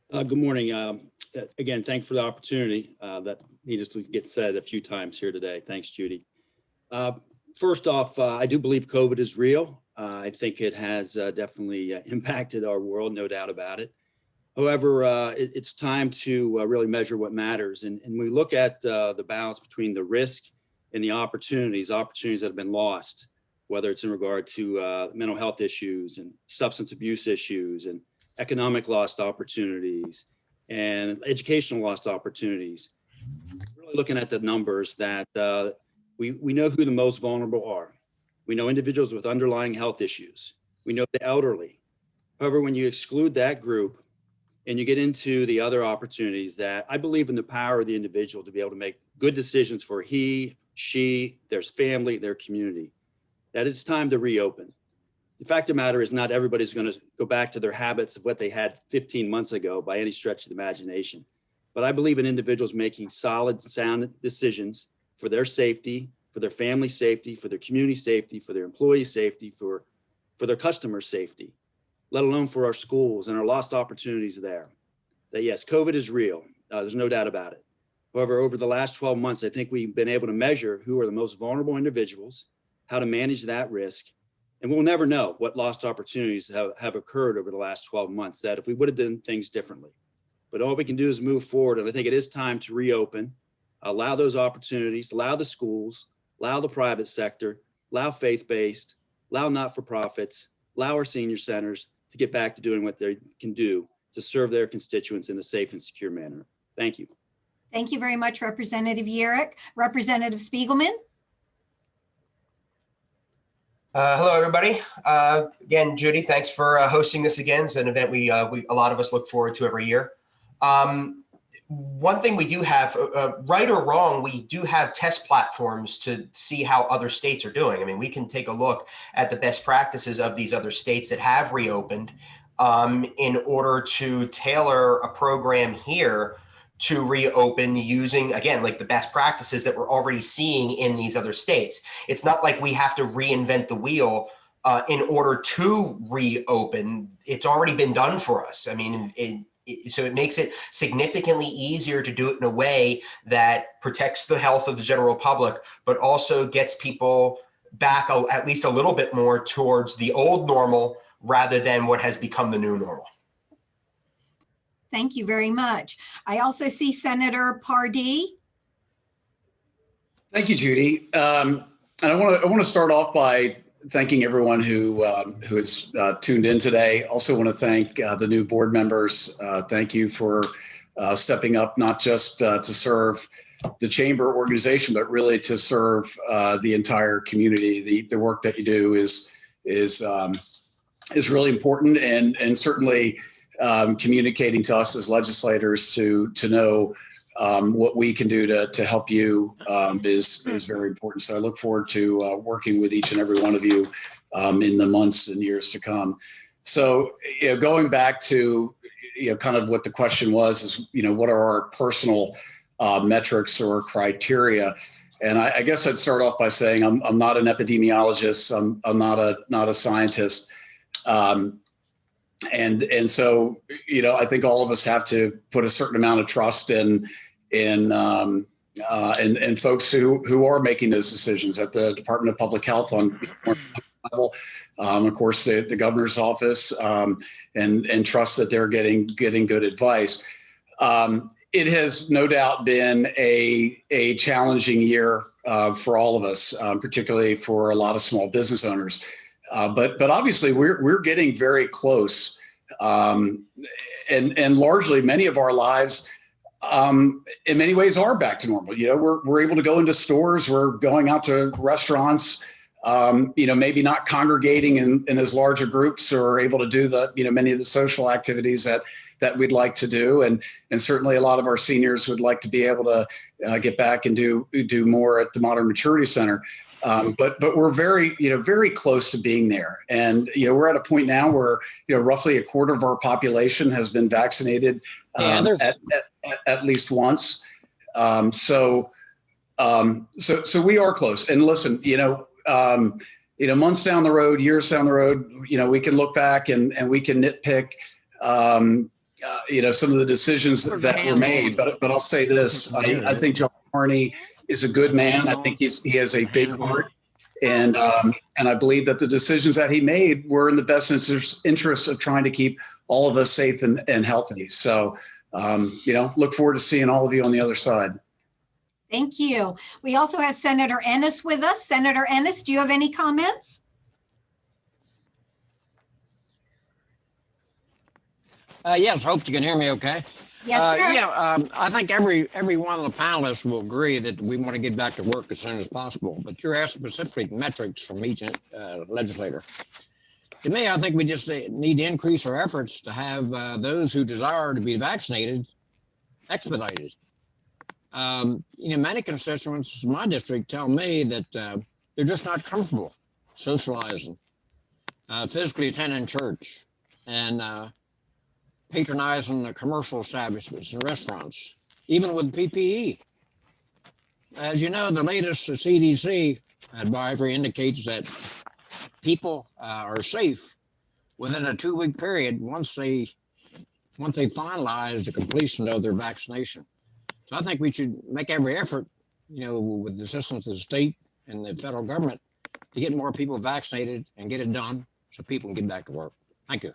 Good morning. Again, thanks for the opportunity that needed to get said a few times here today. Thanks, Judy. First off, I do believe COVID is real. I think it has definitely impacted our world, no doubt about it. However, it's time to really measure what matters. And we look at the balance between the risk and the opportunities that have been lost, whether it's in regard to mental health issues and substance abuse issues and economic lost opportunities and educational lost opportunities. Really looking at the numbers that we know who the most vulnerable are. We know individuals with underlying health issues. We know the elderly. However, when you exclude that group and you get into the other opportunities, that I believe in the power of the individual to be able to make good decisions for he, she, their family, their community, that it's time to reopen. The fact of the matter is not everybody's going to go back to their habits of what they had 15 months ago by any stretch of the imagination. But I believe in individuals making solid, sound decisions for their safety, for their family safety, for their community safety, for their employee safety, for their customer safety, let alone for our schools and our lost opportunities there. That yes, COVID is real. There's no doubt about it. However, over the last 12 months, I think we've been able to measure who are the most vulnerable individuals, how to manage that risk. And we'll never know what lost opportunities have occurred over the last 12 months, that if we would have done things differently. But all we can do is move forward. And I think it is time to reopen, allow those opportunities, allow the schools, allow the private sector, allow faith-based, allow not-for-profits, allow our senior centers to get back to doing what they can do to serve their constituents in a safe and secure manner. Thank you. Thank you very much, Representative Yerrick. Representative Spiegelman. Hello, everybody. Again, Judy, thanks for hosting this again. It's an event we a lot of us look forward to every year. One thing we do have, right or wrong, we do have test platforms to see how other states are doing. I mean, we can take a look at the best practices of these other states that have reopened in order to tailor a program here to reopen using, again, like the best practices that we're already seeing in these other states. It's not like we have to reinvent the wheel in order to reopen. It's already been done for us. I mean, so it makes it significantly easier to do it in a way that protects the health of the general public, but also gets people back at least a little bit more towards the old normal rather than what has become the new normal. Thank you very much. I also see Senator Pardee. Thank you, Judy. And I want to start off by thanking everyone who has tuned in today. Also want to thank the new board members. Thank you for stepping up, not just to serve the chamber organization, but really to serve the entire community. The work that you do is really important, and certainly communicating to us as legislators to know what we can do to help you is very important. So I look forward to working with each and every one of you in the months and years to come. So, going back to, kind of what the question was is, what are our personal metrics or criteria? And I guess I'd start off by saying I'm not an epidemiologist. I'm not a scientist. And so, I think all of us have to put a certain amount of trust in folks who are making those decisions at the Department of Public Health on level, of course, the governor's office, and trust that they're getting good advice. It has no doubt been a challenging year for all of us, particularly for a lot of small business owners. But obviously we're getting very close, and largely many of our lives, in many ways, are back to normal. We're able to go into stores, we're going out to restaurants, maybe not congregating in as larger groups, or able to do many of the social activities that we'd like to do, and certainly a lot of our seniors would like to be able to get back and do more at the Modern Maturity Center. But we're very close to being there. And, we're at a point now where, roughly a quarter of our population has been vaccinated at least once. So we are close. And listen, months down the road, years down the road, we can look back and we can nitpick, some of the decisions that were made. But I'll say this: I think John Carney is a good man. I think he has a big heart, and I believe that the decisions that he made were in the best interest of trying to keep all of us safe and healthy. So, look forward to seeing all of you on the other side. Thank you. We also have Senator Ennis with us. Senator Ennis, do you have any comments? Yes, hope you can hear me okay. Yes, sir. I think every one of the panelists will agree that we want to get back to work as soon as possible, but you're asking specific metrics from each legislator. To me, I think we just need to increase our efforts to have those who desire to be vaccinated expedited. Many constituents in my district tell me that they're just not comfortable socializing, physically attending church, and patronizing the commercial establishments and restaurants, even with PPE. As you know, the latest CDC advisory indicates that people are safe within a 2-week period once they finalize the completion of their vaccination. So I think we should make every effort, with the assistance of the state and the federal government, to get more people vaccinated and get it done so people can get back to work. Thank you.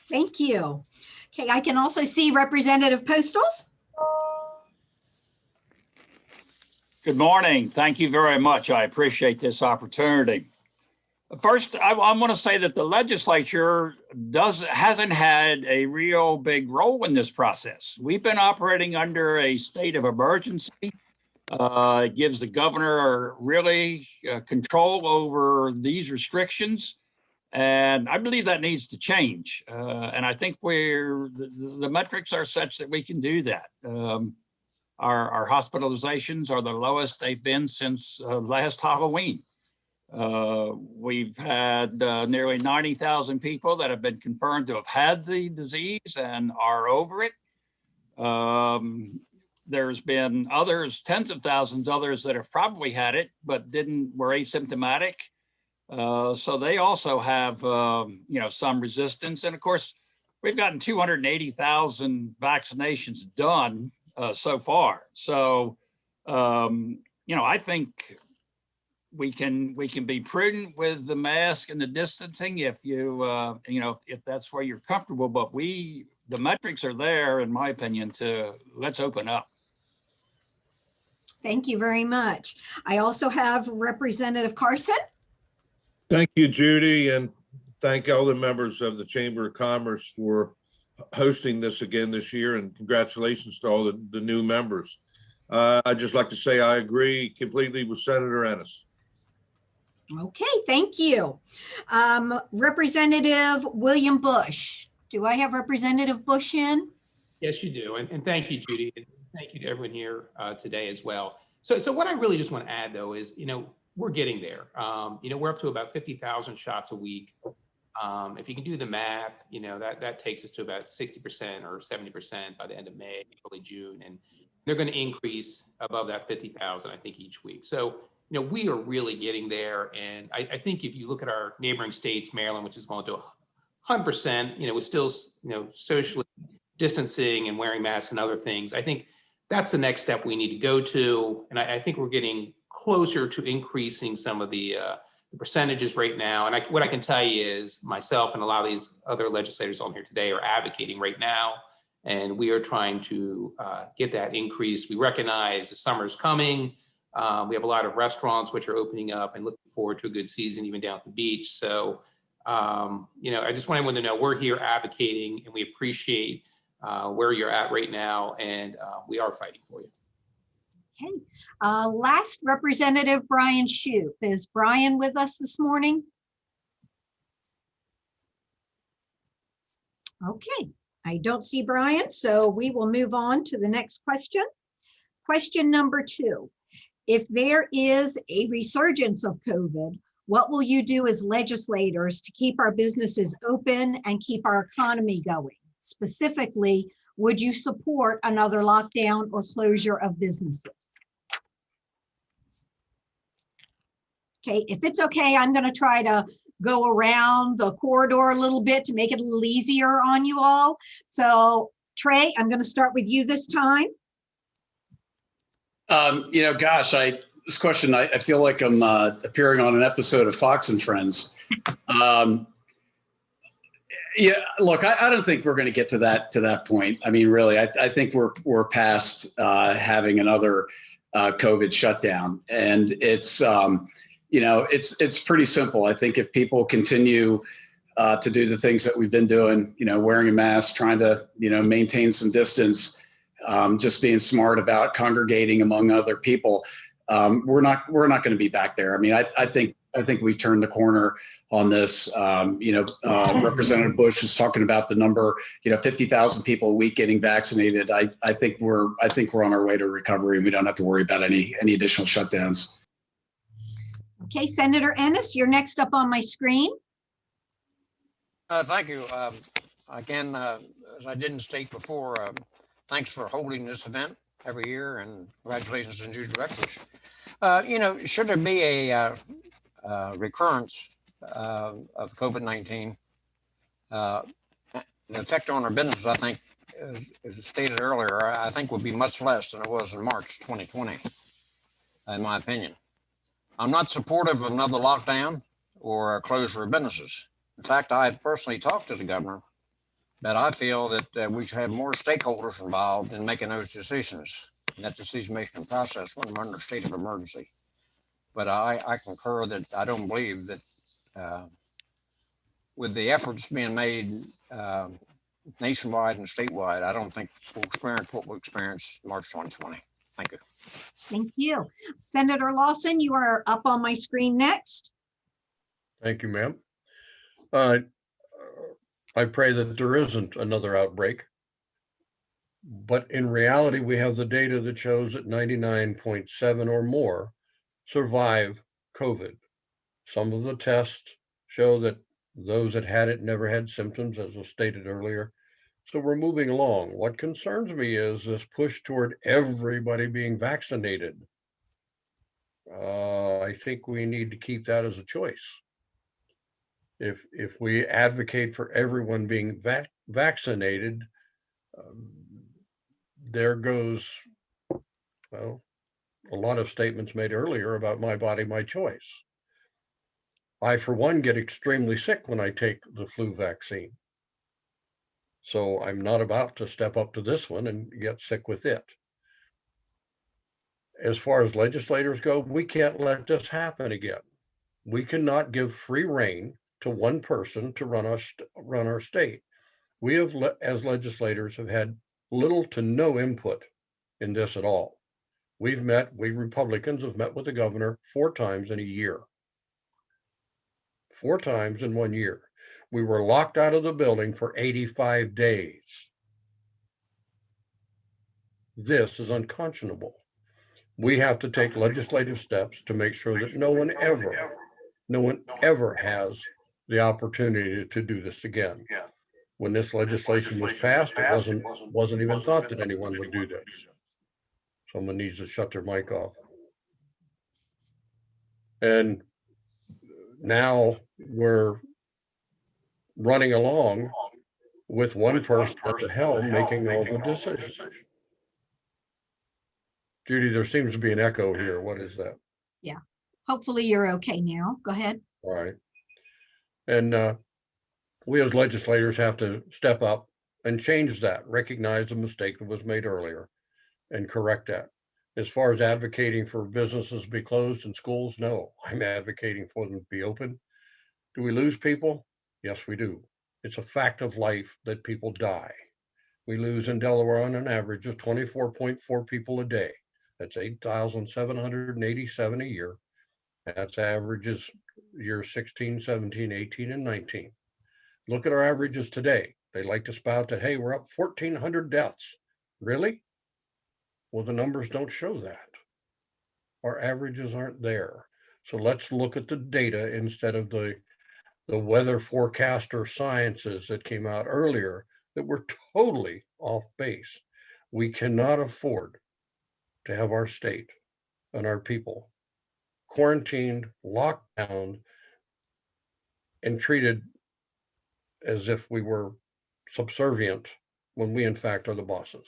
Thank you. Okay, I can also see Representative Postles. Good morning. Thank you very much. I appreciate this opportunity. First, I want to say that the legislature hasn't had a real big role in this process. We've been operating under a state of emergency. It gives the governor really control over these restrictions. And I believe that needs to change. And I think the metrics are such that we can do that. Our hospitalizations are the lowest they've been since last Halloween. We've had nearly 90,000 people that have been confirmed to have had the disease and are over it. There's been others, tens of thousands others that have probably had it, but were asymptomatic. So they also have, some resistance. And of course, we've gotten 280,000 vaccinations done so far. So, I think we can be prudent with the mask and the distancing if if that's where you're comfortable. But the metrics are there, in my opinion, let's open up. Thank you very much. I also have Representative Carson. Thank you, Judy, and thank all the members of the Chamber of Commerce for hosting this again this year, and congratulations to all the new members. I'd just like to say I agree completely with Senator Ennis. Okay, thank you. Representative William Bush. Do I have Representative Bush in? Yes, you do. And thank you, Judy. And thank you to everyone here today as well. So what I really just want to add, though, is, we're getting there. We're up to about 50,000 shots a week. If you can do the math, that takes us to about 60% or 70% by the end of May, early June. And they're going to increase above that 50,000, I think, each week. So, we are really getting there. And I think if you look at our neighboring states, Maryland, which is going to 100%, with still, socially distancing and wearing masks and other things, I think that's the next step we need to go to. And I think we're getting closer to increasing some of the percentages right now. And what I can tell you is myself and a lot of these other legislators on here today are advocating right now. And we are trying to get that increase. We recognize the summer's coming. We have a lot of restaurants which are opening up and looking forward to a good season, even down at the beach. So, I just want everyone to know we're here advocating, and we appreciate where you're at right now. And we are fighting for you. Okay. Last, Representative Brian Shoup. Is Brian with us this morning? Okay, I don't see Brian, so we will move on to the next question. Question number 2. If there is a resurgence of COVID, what will you do as legislators to keep our businesses open and keep our economy going? Specifically, would you support another lockdown or closure of businesses? Okay, if it's okay, I'm going to try to go around the corridor a little bit to make it a little easier on you all. So Trey, I'm going to start with you this time. Gosh, this question, I feel like I'm appearing on an episode of Fox and Friends. Yeah, look, I don't think we're going to get to that point. I mean, really, I think we're past having another COVID shutdown, and it's it's pretty simple. I think if people continue to do the things that we've been doing, wearing a mask, trying to maintain some distance, just being smart about congregating among other people, we're not going to be back there. I mean, I think we've turned the corner on this. Representative Bush is talking about the number, 50,000 people a week getting vaccinated. I think we're on our way to recovery, and we don't have to worry about any additional shutdowns. Okay, Senator Ennis, you're next up on my screen. Thank you. Again, as I didn't state before, thanks for holding this event every year, and congratulations to new directors. Should there be a recurrence of COVID-19, the effect on our business, I think, as stated earlier, I think will be much less than it was in March 2020, in my opinion. I'm not supportive of another lockdown or a closure of businesses. In fact, I personally talked to the governor, but I feel that we should have more stakeholders involved in making those decisions, and that decision-making process when we're under a state of emergency. But I concur that I don't believe that with the efforts being made nationwide and statewide, I don't think we'll experience what we experienced March 2020. Thank you. Thank you. Senator Lawson, you are up on my screen next. Thank you, ma'am. I pray that there isn't another outbreak. But in reality, we have the data that shows that 99.7 or more survive COVID. Some of the tests show that those that had it never had symptoms, as was stated earlier. So we're moving along. What concerns me is this push toward everybody being vaccinated. I think we need to keep that as a choice. If we advocate for everyone being vaccinated, there goes, well, a lot of statements made earlier about my body, my choice. I, for one, get extremely sick when I take the flu vaccine. So I'm not about to step up to this one and get sick with it. As far as legislators go, we can't let this happen again. We cannot give free rein to one person to run our state. We have, as legislators, have had little to no input in this at all. We Republicans have met with the governor 4 times in a year. 4 times in 1 year. We were locked out of the building for 85 days. This is unconscionable. We have to take legislative steps to make sure that no one ever has the opportunity to do this again. When this legislation was passed, it wasn't even thought that anyone would do this. Someone needs to shut their mic off. And now we're running along with one person at the helm making all the decisions. Judy, there seems to be an echo here. What is that? Yeah, hopefully you're okay now. Go ahead. All right. And we as legislators have to step up and change that, recognize the mistake that was made earlier and correct that. As far as advocating for businesses to be closed and schools, no, I'm advocating for them to be open. Do we lose people? Yes, we do. It's a fact of life that people die. We lose in Delaware on an average of 24.4 people a day. That's 8,787 a year. That's averages years 16, 17, 18, and 19. Look at our averages today. They like to spout that, hey, we're up 1,400 deaths. Really? Well, the numbers don't show that. Our averages aren't there. So let's look at the data instead of the weather forecaster sciences that came out earlier that were totally off base. We cannot afford to have our state and our people quarantined, locked down, and treated as if we were subservient when we in fact are the bosses.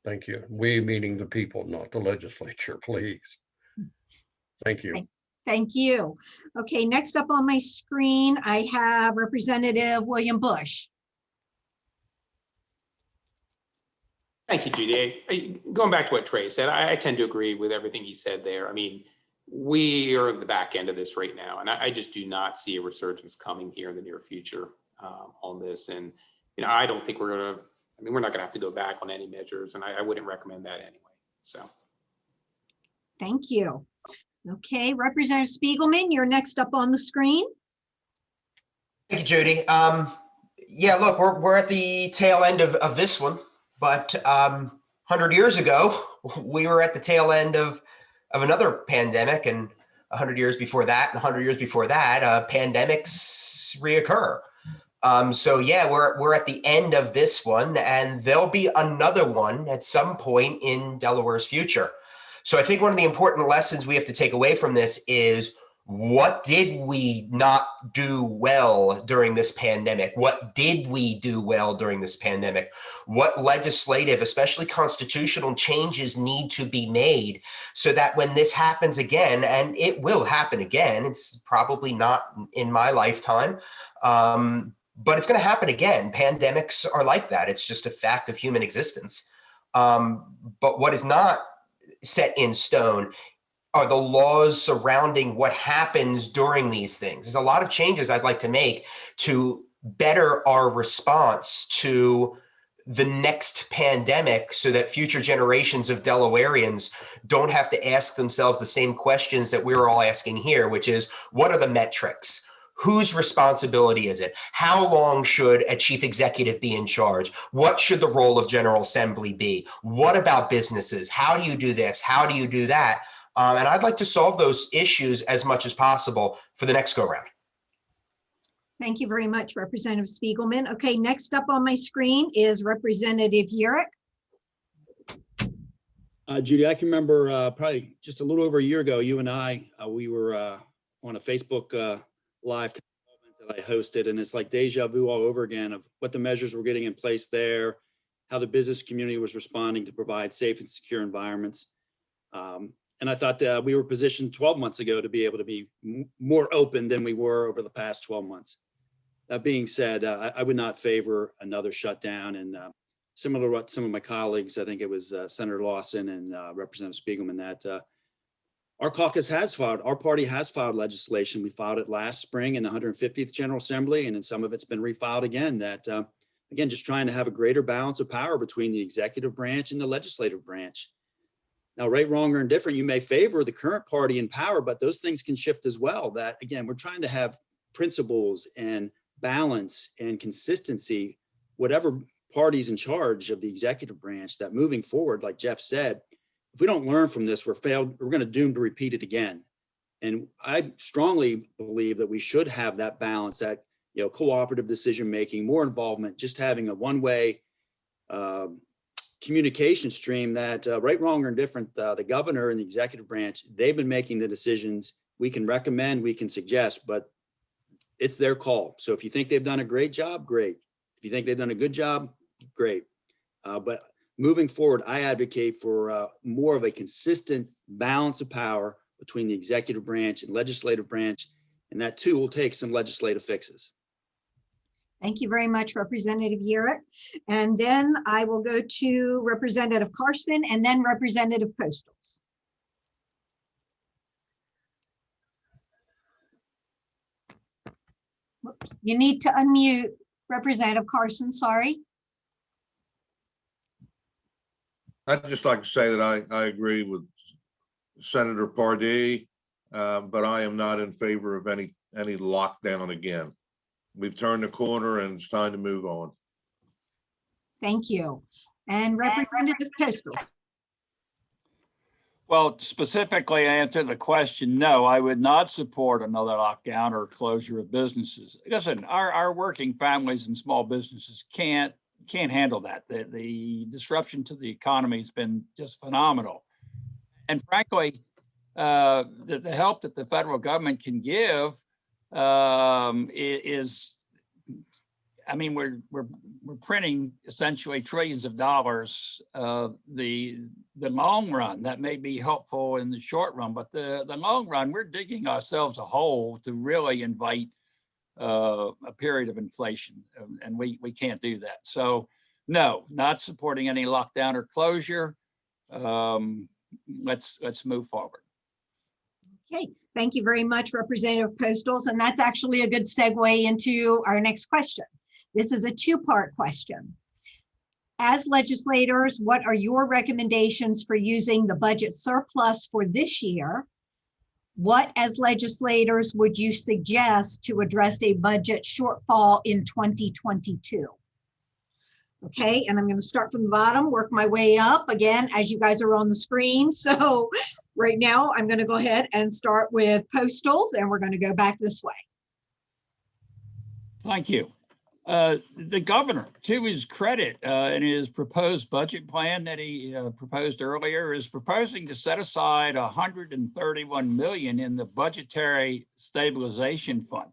Thank you. We meaning the people, not the legislature, please. Thank you. Thank you. Okay, next up on my screen, I have Representative William Bush. Thank you, Judy. Going back to what Trey said, I tend to agree with everything he said there. I mean, we are at the back end of this right now, and I just do not see a resurgence coming here in the near future on this. And, I don't think we're not gonna have to go back on any measures, and I wouldn't recommend that anyway, so. Thank you. Okay, Representative Spiegelman, you're next up on the screen. Thank you, Judy. Yeah, look, we're at the tail end of this one, but 100 years ago, we were at the tail end of another pandemic, and 100 years before that, and 100 years before that, pandemics reoccur. So yeah, we're at the end of this one, and there'll be another one at some point in Delaware's future. So I think one of the important lessons we have to take away from this is, what did we not do well during this pandemic? What did we do well during this pandemic? What legislative, especially constitutional changes need to be made so that when this happens again, and it will happen again, it's probably not in my lifetime, but it's going to happen again. Pandemics are like that. It's just a fact of human existence. But what is not set in stone are the laws surrounding what happens during these things. There's a lot of changes I'd like to make to better our response to the next pandemic so that future generations of Delawareans don't have to ask themselves the same questions that we're all asking here, which is, what are the metrics? Whose responsibility is it? How long should a chief executive be in charge? What should the role of General Assembly be? What about businesses? How do you do this? How do you do that? And I'd like to solve those issues as much as possible for the next go round. Thank you very much, Representative Spiegelman. Okay, next up on my screen is Representative Yurick. Judy, I can remember probably just a little over a year ago, you and I, we were on a Facebook live that I hosted, and it's like deja vu all over again of what the measures were getting in place there, how the business community was responding to provide safe and secure environments. And I thought that we were positioned 12 months ago to be able to be more open than we were over the past 12 months. That being said, I would not favor another shutdown, and similar to what some of my colleagues, I think it was Senator Lawson and Representative Spiegelman, that our caucus has filed, our party has filed legislation. We filed it last spring in the 150th General Assembly, and then some of it's been refiled again, that again, just trying to have a greater balance of power between the executive branch and the legislative branch. Now, right, wrong, or indifferent, you may favor the current party in power, but those things can shift as well. That, again, we're trying to have principles and balance and consistency, whatever party's in charge of the executive branch, that moving forward, like Jeff said, if we don't learn from this, we're going to doom to repeat it again. And I strongly believe that we should have that balance, that, cooperative decision-making, more involvement, just having a one-way communication stream that, right, wrong, or indifferent, the governor and the executive branch, they've been making the decisions. We can recommend, we can suggest, but it's their call. So if you think they've done a great job, great. If you think they've done a good job, great. But moving forward, I advocate for more of a consistent balance of power between the executive branch and legislative branch, and that too will take some legislative fixes. Thank you very much, Representative Yurick. And then I will go to Representative Carson and then Representative Postal. Whoops. You need to unmute Representative Carson, sorry. I'd just like to say that I agree with Senator Pardee, but I am not in favor of any lockdown again. We've turned the corner and it's time to move on. Thank you. And Representative Postal. Well, specifically answer the question, no, I would not support another lockdown or closure of businesses. Listen, our working families and small businesses can't handle that. The disruption to the economy has been just phenomenal. And frankly, the help that the federal government can give is, I mean, we're printing essentially trillions of dollars. The long run, that may be helpful in the short run, but the long run, we're digging ourselves a hole to really invite a period of inflation, and we can't do that. So no, not supporting any lockdown or closure. Let's move forward. Okay, thank you very much, Representative Postles. And that's actually a good segue into our next question. This is a two-part question. As legislators, what are your recommendations for using the budget surplus for this year? What, as legislators, would you suggest to address a budget shortfall in 2022? Okay, and I'm going to start from the bottom, work my way up again, as you guys are on the screen. So right now, I'm going to go ahead and start with Postals, and we're going to go back this way. Thank you. The governor, to his credit, in his proposed budget plan that he proposed earlier, is proposing to set aside $131 million in the budgetary stabilization fund.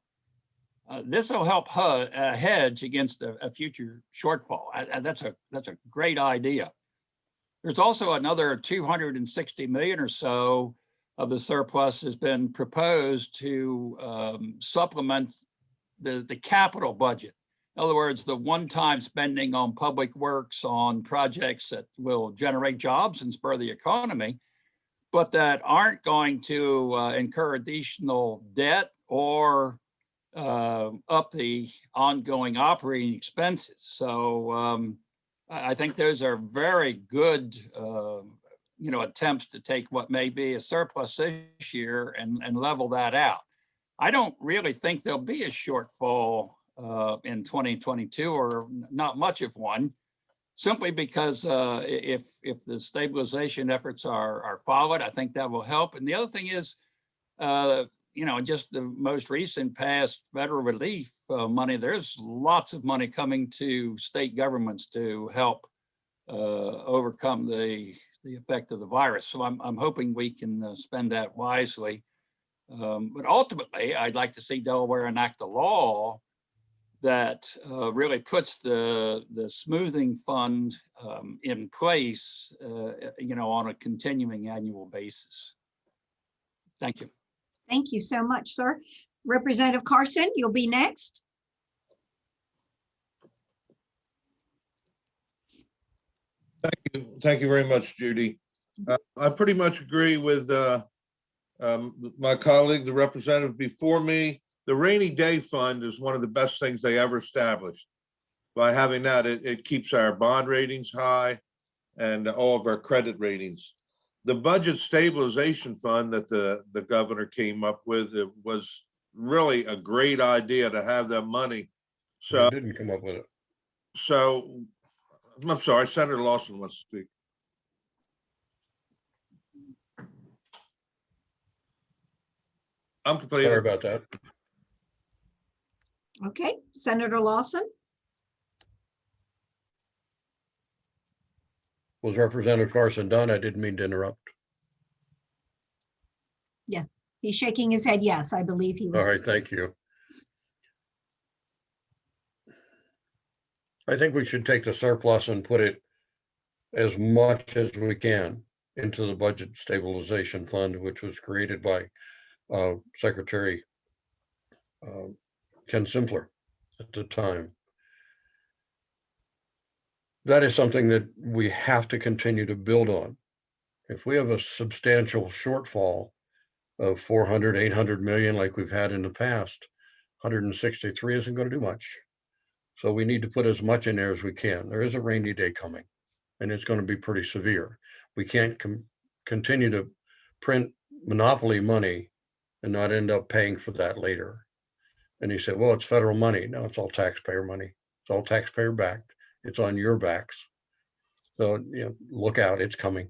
This will help hedge against a future shortfall. That's a great idea. There's also another 260 million or so of the surplus has been proposed to supplement the capital budget. In other words, the one-time spending on public works, on projects that will generate jobs and spur the economy, but that aren't going to incur additional debt or up the ongoing operating expenses. So I think those are very good, attempts to take what may be a surplus this year and level that out. I don't really think there'll be a shortfall in 2022, or not much of one, simply because if the stabilization efforts are followed, I think that will help. And the other thing is, just the most recent past federal relief money, there's lots of money coming to state governments to help overcome the effect of the virus. So I'm hoping we can spend that wisely. But ultimately, I'd like to see Delaware enact a law that really puts the smoothing fund in place, on a continuing annual basis. Thank you. Thank you so much, sir. Representative Carson, you'll be next. Thank you very much, Judy. I pretty much agree with my colleague, the representative before me. The rainy day fund is one of the best things they ever established. By having that, it keeps our bond ratings high and all of our credit ratings. The budget stabilization fund that the governor came up with, it was really a great idea to have that money. So I didn't come up with it. So I'm sorry, Senator Lawson wants to speak. I'm completely Sorry about that. Okay, Senator Lawson. Was Representative Carson done? I didn't mean to interrupt. Yes, he's shaking his head. Yes, I believe he was. All right, thank you. I think we should take the surplus and put it as much as we can into the budget stabilization fund, which was created by Secretary Ken Simpler at the time. That is something that we have to continue to build on. If we have a substantial shortfall of 400, 800 million like we've had in the past, 163 isn't going to do much. So we need to put as much in there as we can. There is a rainy day coming, and it's going to be pretty severe. We can't continue to print monopoly money and not end up paying for that later. And he said, well, it's federal money. No, it's all taxpayer money. It's all taxpayer backed. It's on your backs. So, look out, it's coming.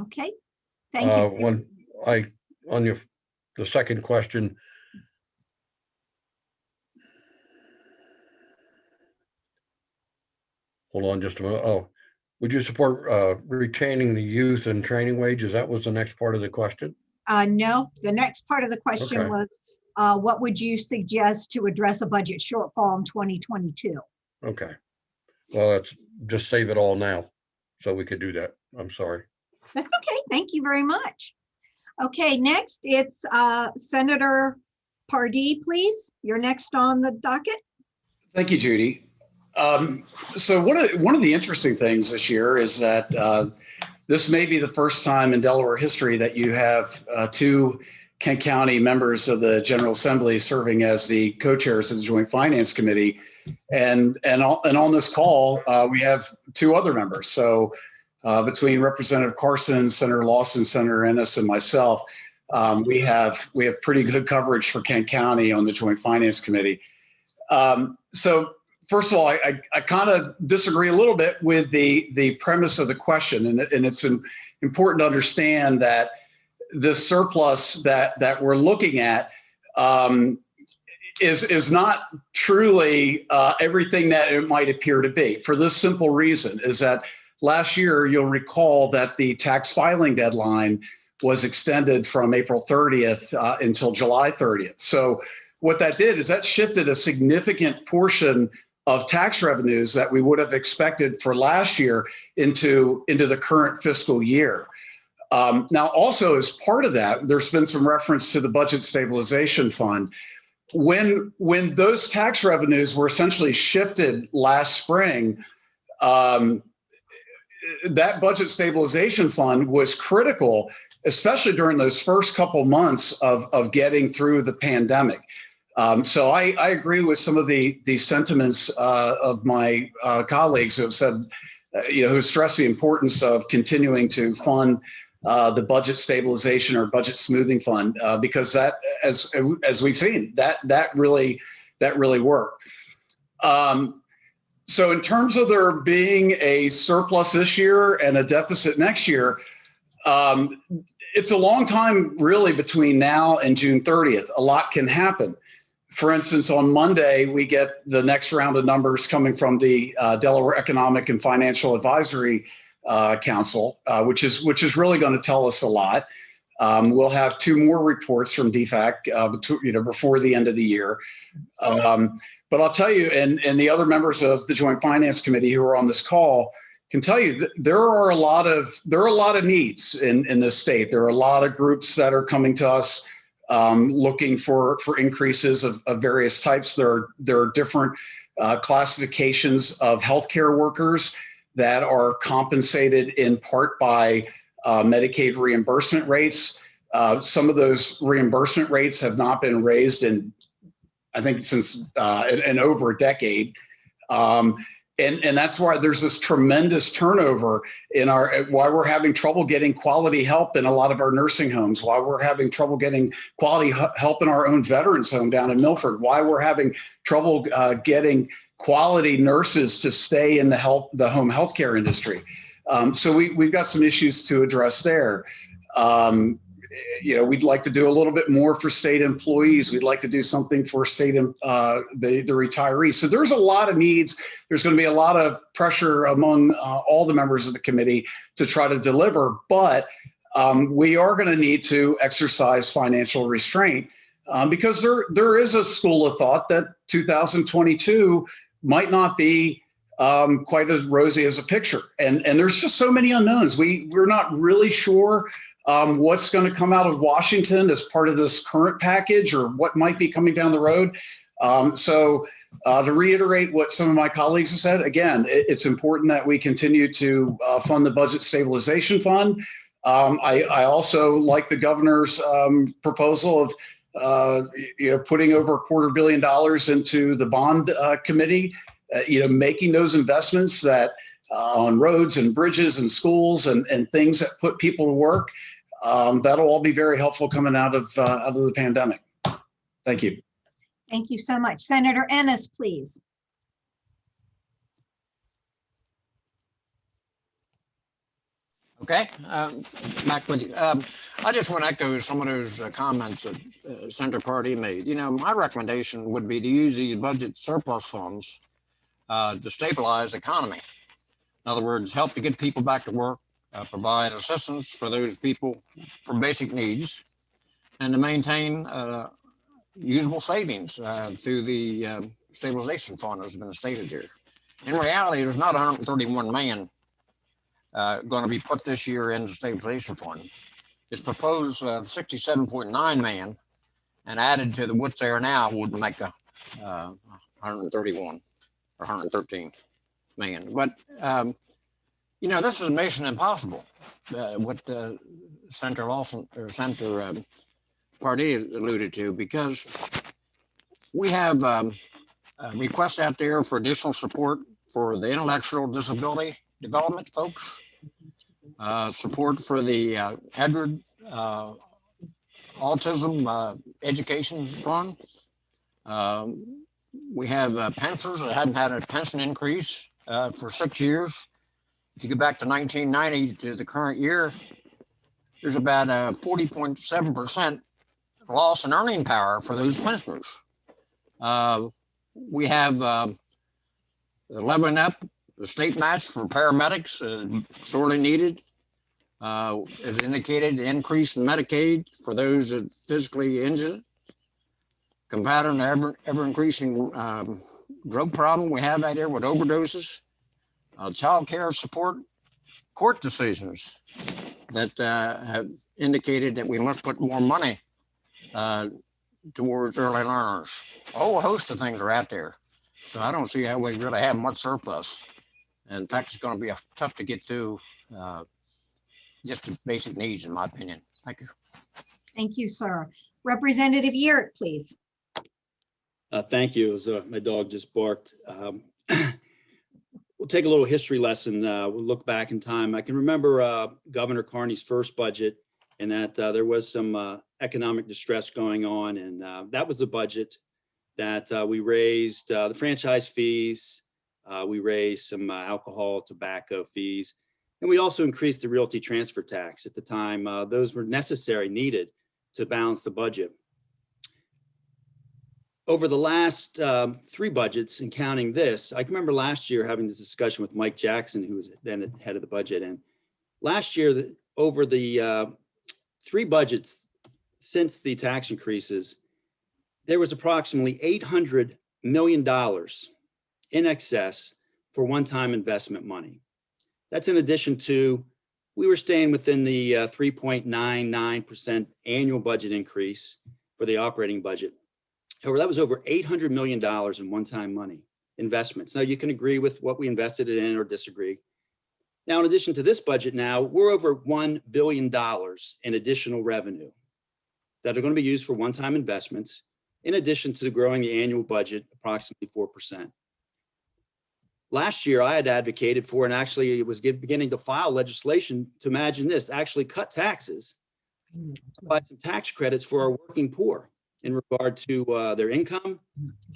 Okay, thank you. The second question. Hold on just a moment. Oh, Would you support retaining the youth and training wages? That was the next part of the question. No, the next part of the question Okay. was, what would you suggest to address a budget shortfall in 2022? Okay. Well, let's just save it all now so we could do that. I'm sorry. That's okay. Thank you very much. Okay, next it's Senator Pardee, please. You're next on the docket. Thank you, Judy. So one of the interesting things this year is that this may be the first time in Delaware history that you have two Kent County members of the General Assembly serving as the co-chairs of the Joint Finance Committee. And on this call, we have two other members. So between Representative Carson, Senator Lawson, Senator Ennis, and myself, we have pretty good coverage for Kent County on the Joint Finance Committee. So first of all, I kind of disagree a little bit with the premise of the question, and it's important to understand that this surplus that we're looking at is not truly everything that it might appear to be, for this simple reason, is that last year, you'll recall that the tax filing deadline was extended from April 30th until July 30th. So what that did is that shifted a significant portion of tax revenues that we would have expected for last year into the current fiscal year. Now, also as part of that, there's been some reference to the Budget Stabilization Fund. When those tax revenues were essentially shifted last spring, that Budget Stabilization Fund was critical, especially during those first couple months of getting through the pandemic. So I agree with some of the sentiments of my colleagues who have said, who stress the importance of continuing to fund the Budget Stabilization or Budget Smoothing Fund, because that, as we've seen, that really worked. So in terms of there being a surplus this year and a deficit next year, it's a long time really between now and June 30th. A lot can happen. For instance, on Monday, we get the next round of numbers coming from the Delaware Economic and Financial Advisory Council, which is really going to tell us a lot. We'll have two more reports from DFAC before the end of the year. But I'll tell you, and the other members of the Joint Finance Committee who are on this call can tell you that there are a lot of needs in this state. There are a lot of groups that are coming to us looking for increases of various types. There are different classifications of healthcare workers that are compensated in part by Medicaid reimbursement rates. Some of those reimbursement rates have not been raised in, I think, since in over a decade. And that's why there's this tremendous turnover why we're having trouble getting quality help in a lot of our nursing homes, why we're having trouble getting quality help in our own veterans home down in Milford, why we're having trouble getting quality nurses to stay in the home healthcare industry. So we've got some issues to address there. We'd like to do a little bit more for state employees. We'd like to do something for state the retirees. So there's a lot of needs. There's going to be a lot of pressure among all the members of the committee to try to deliver, but we are going to need to exercise financial restraint because there is a school of thought that 2022 might not be quite as rosy as a picture. And there's just so many unknowns. We're not really sure what's going to come out of Washington as part of this current package or what might be coming down the road. So to reiterate what some of my colleagues have said, again, it's important that we continue to fund the Budget Stabilization Fund. I also like the governor's proposal of putting over $250 million into the bond committee, making those investments that on roads and bridges and schools and things that put people to work. That'll all be very helpful coming out of the pandemic. Thank you. Thank you so much. Senator Ennis, please. Okay, back with you. I just want to echo some of those comments that Senator Pardee made. My recommendation would be to use these budget surplus funds to stabilize the economy. In other words, help to get people back to work, provide assistance for those people for basic needs, and to maintain usable savings through the stabilization fund, as has been stated here. In reality, there's not 131 million going to be put this year into the stabilization fund. It's proposed 67.9 million, and added to what's there now would make a 131 or 113 million. But you know, this is mission impossible. What Senator Lawson or Senator Pardee alluded to, because we have requests out there for additional support for the intellectual disability development folks, support for the Edward Autism Education Fund. We have pensioners that haven't had a pension increase for 6 years. If you go back to 1990 to the current year, there's about a 40.7% loss in earning power for those pensioners. We have leveling up the state match for paramedics, sorely needed. As indicated, the increase in Medicaid for those that physically injured, combating the ever increasing drug problem we have out there with overdoses, child care support, court decisions that have indicated that we must put more money towards early learners. A whole host of things are out there. So I don't see how we really have much surplus. In fact, it's going to be tough to get through just the basic needs, in my opinion. Thank you. Thank you, sir. Representative Yerrick, please. Thank you. As my dog just barked. We'll take a little history lesson. We'll look back in time. I can remember Governor Carney's first budget, and that there was some economic distress going on, and that was the budget that we raised the franchise fees. We raised some alcohol, tobacco fees, and we also increased the realty transfer tax at the time. Those were necessary, needed to balance the budget. Over the last 3 budgets, and counting this, I can remember last year having this discussion with Mike Jackson, who was then the head of the budget. And last year, over the 3 budgets since the tax increases, there was approximately $800 million in excess for one-time investment money. That's in addition to, we were staying within the 3.99% annual budget increase for the operating budget. However, that was over $800 million in one-time money investments. Now, you can agree with what we invested in or disagree. Now, in addition to this budget now, we're over $1 billion in additional revenue that are going to be used for one-time investments, in addition to growing the annual budget approximately 4%. Last year, I had advocated for, and actually was beginning to file legislation to, imagine this, actually cut taxes, provide some tax credits for our working poor in regard to their income,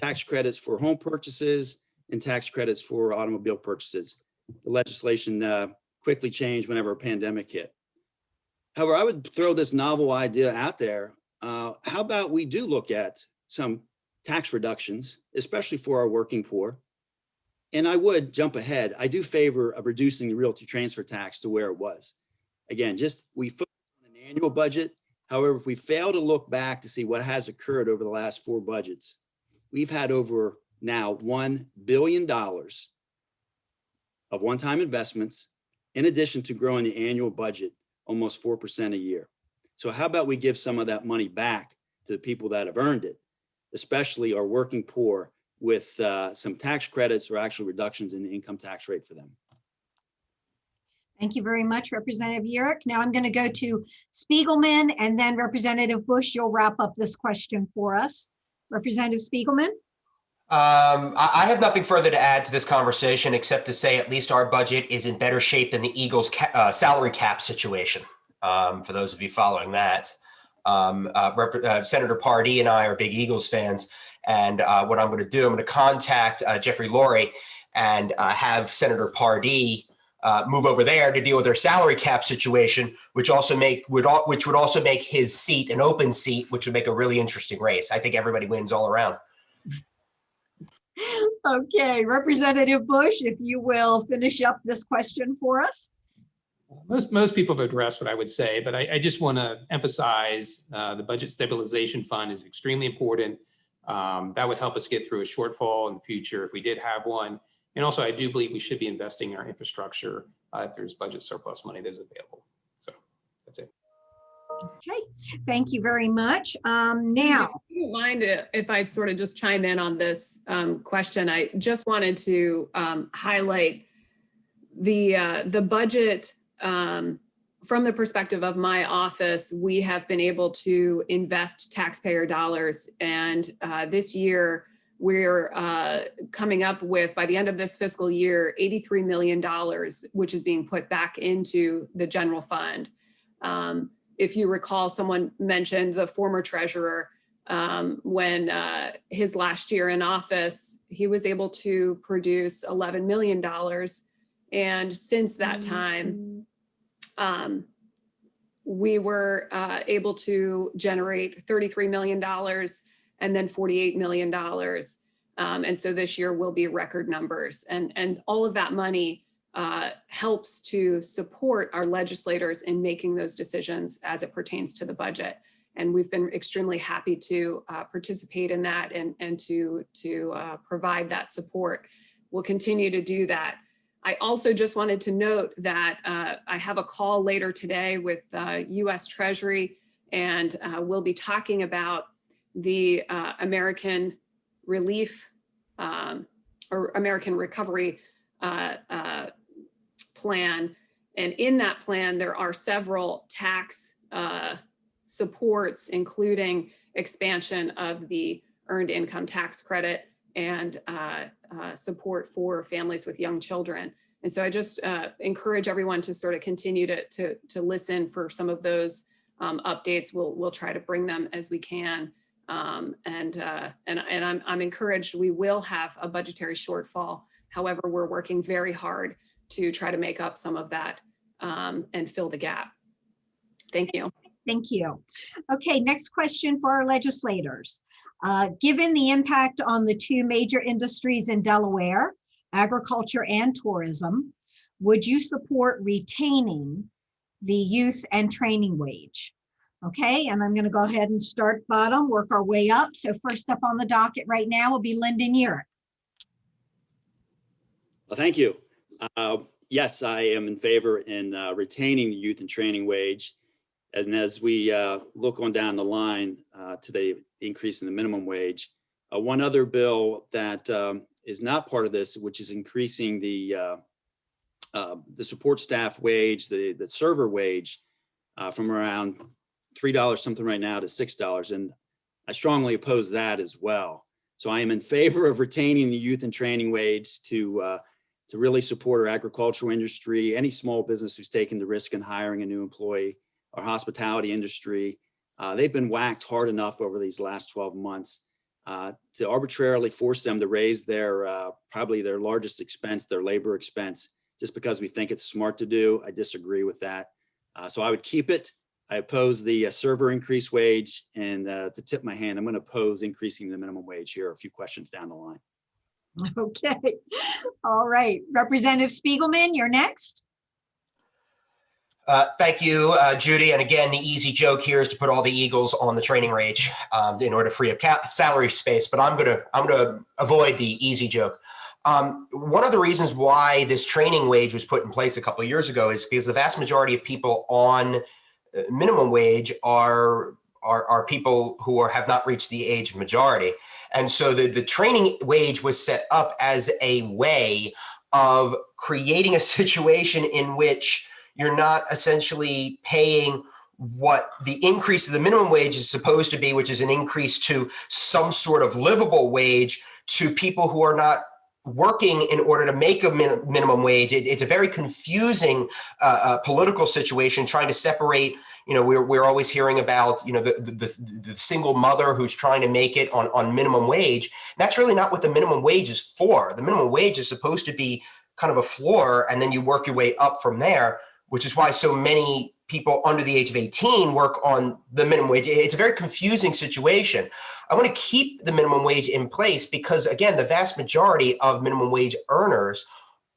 tax credits for home purchases, and tax credits for automobile purchases. The legislation quickly changed whenever a pandemic hit. However, I would throw this novel idea out there. How about we do look at some tax reductions, especially for our working poor? And I would jump ahead. I do favor of reducing the realty transfer tax to where it was. Again, just we focus on an annual budget. However, if we fail to look back to see what has occurred over the last 4 budgets, we've had over now $1 billion of one-time investments, in addition to growing the annual budget almost 4% a year. So how about we give some of that money back to the people that have earned it, especially our working poor, with some tax credits or actual reductions in the income tax rate for them. Thank you very much, Representative Yerrick. Now I'm going to go to Spiegelman, and then Representative Bush, you'll wrap up this question for us. Representative Spiegelman. I have nothing further to add to this conversation, except to say at least our budget is in better shape than the Eagles salary cap situation, for those of you following that. Senator Pardee and I are big Eagles fans. And what I'm going to do, I'm going to contact Jeffrey Lurie and have Senator Pardee move over there to deal with their salary cap situation, which would also make his seat an open seat, which would make a really interesting race. I think everybody wins all around. Okay, Representative Bush, if you will finish up this question for us. Most people have addressed what I would say, but I just want to emphasize the budget stabilization fund is extremely important. That would help us get through a shortfall in the future if we did have one. And also, I do believe we should be investing in our infrastructure if there's budget surplus money that is available. So that's it. Okay, thank you very much. Now, If you don't mind if I sort of just chime in on this question, I just wanted to highlight the budget from the perspective of my office. We have been able to invest taxpayer dollars, and this year we're coming up with, by the end of this fiscal year, $83 million, which is being put back into the general fund. If you recall, someone mentioned the former treasurer, when his last year in office, he was able to produce $11 million. And since that time, we were able to generate $33 million and then $48 million. And so this year will be record numbers. And all of that money helps to support our legislators in making those decisions as it pertains to the budget. And we've been extremely happy to participate in that and to provide that support. We'll continue to do that. I also just wanted to note that I have a call later today with US Treasury, and we'll be talking about the American Relief or American Recovery plan. And in that plan, there are several tax supports, including expansion of the earned income tax credit and support for families with young children. And so I just encourage everyone to sort of continue to listen for some of those updates. We'll try to bring them as we can. And I'm encouraged we will have a budgetary shortfall. However, we're working very hard to try to make up some of that and fill the gap. Thank you. thank you. Okay, next question for our legislators. Given the impact on the two major industries in Delaware, agriculture and tourism, would you support retaining the youth and training wage? Okay, and I'm going to go ahead and start bottom, work our way up. So first up on the docket right now will be Lyndon Urick. Well, thank you. Yes, I am in favor in retaining the youth and training wage. And as we look on down the line to the increase in the minimum wage, one other bill that is not part of this, which is increasing the support staff wage, the server wage from around $3 something right now to $6. And I strongly oppose that as well. So I am in favor of retaining the youth and training wage to really support our agricultural industry, any small business who's taking the risk in hiring a new employee, our hospitality industry. They've been whacked hard enough over these last 12 months to arbitrarily force them to raise their probably their largest expense, their labor expense, just because we think it's smart to do. I disagree with that. So I would keep it. I oppose the server increase wage, and to tip my hand, I'm going to oppose increasing the minimum wage here a few questions down the line. Okay, all right. Representative Spiegelman, you're next. Thank you, Judy. And again, the easy joke here is to put all the Eagles on the training wage in order to free up salary space. But I'm gonna avoid the easy joke. One of the reasons why this training wage was put in place a couple of years ago is because the vast majority of people on minimum wage are people who have not reached the age of majority. And so the training wage was set up as a way of creating a situation in which you're not essentially paying what the increase of the minimum wage is supposed to be, which is an increase to some sort of livable wage, to people who are not working in order to make a minimum wage. It's a very confusing political situation, trying to separate. You know, we're always hearing about, you know, the single mother who's trying to make it on minimum wage. That's really not what the minimum wage is for. The minimum wage is supposed to be kind of a floor, and then you work your way up from there, which is why so many people under the age of 18 work on the minimum wage. It's a very confusing situation. I want to keep the minimum wage in place because, again, the vast majority of minimum wage earners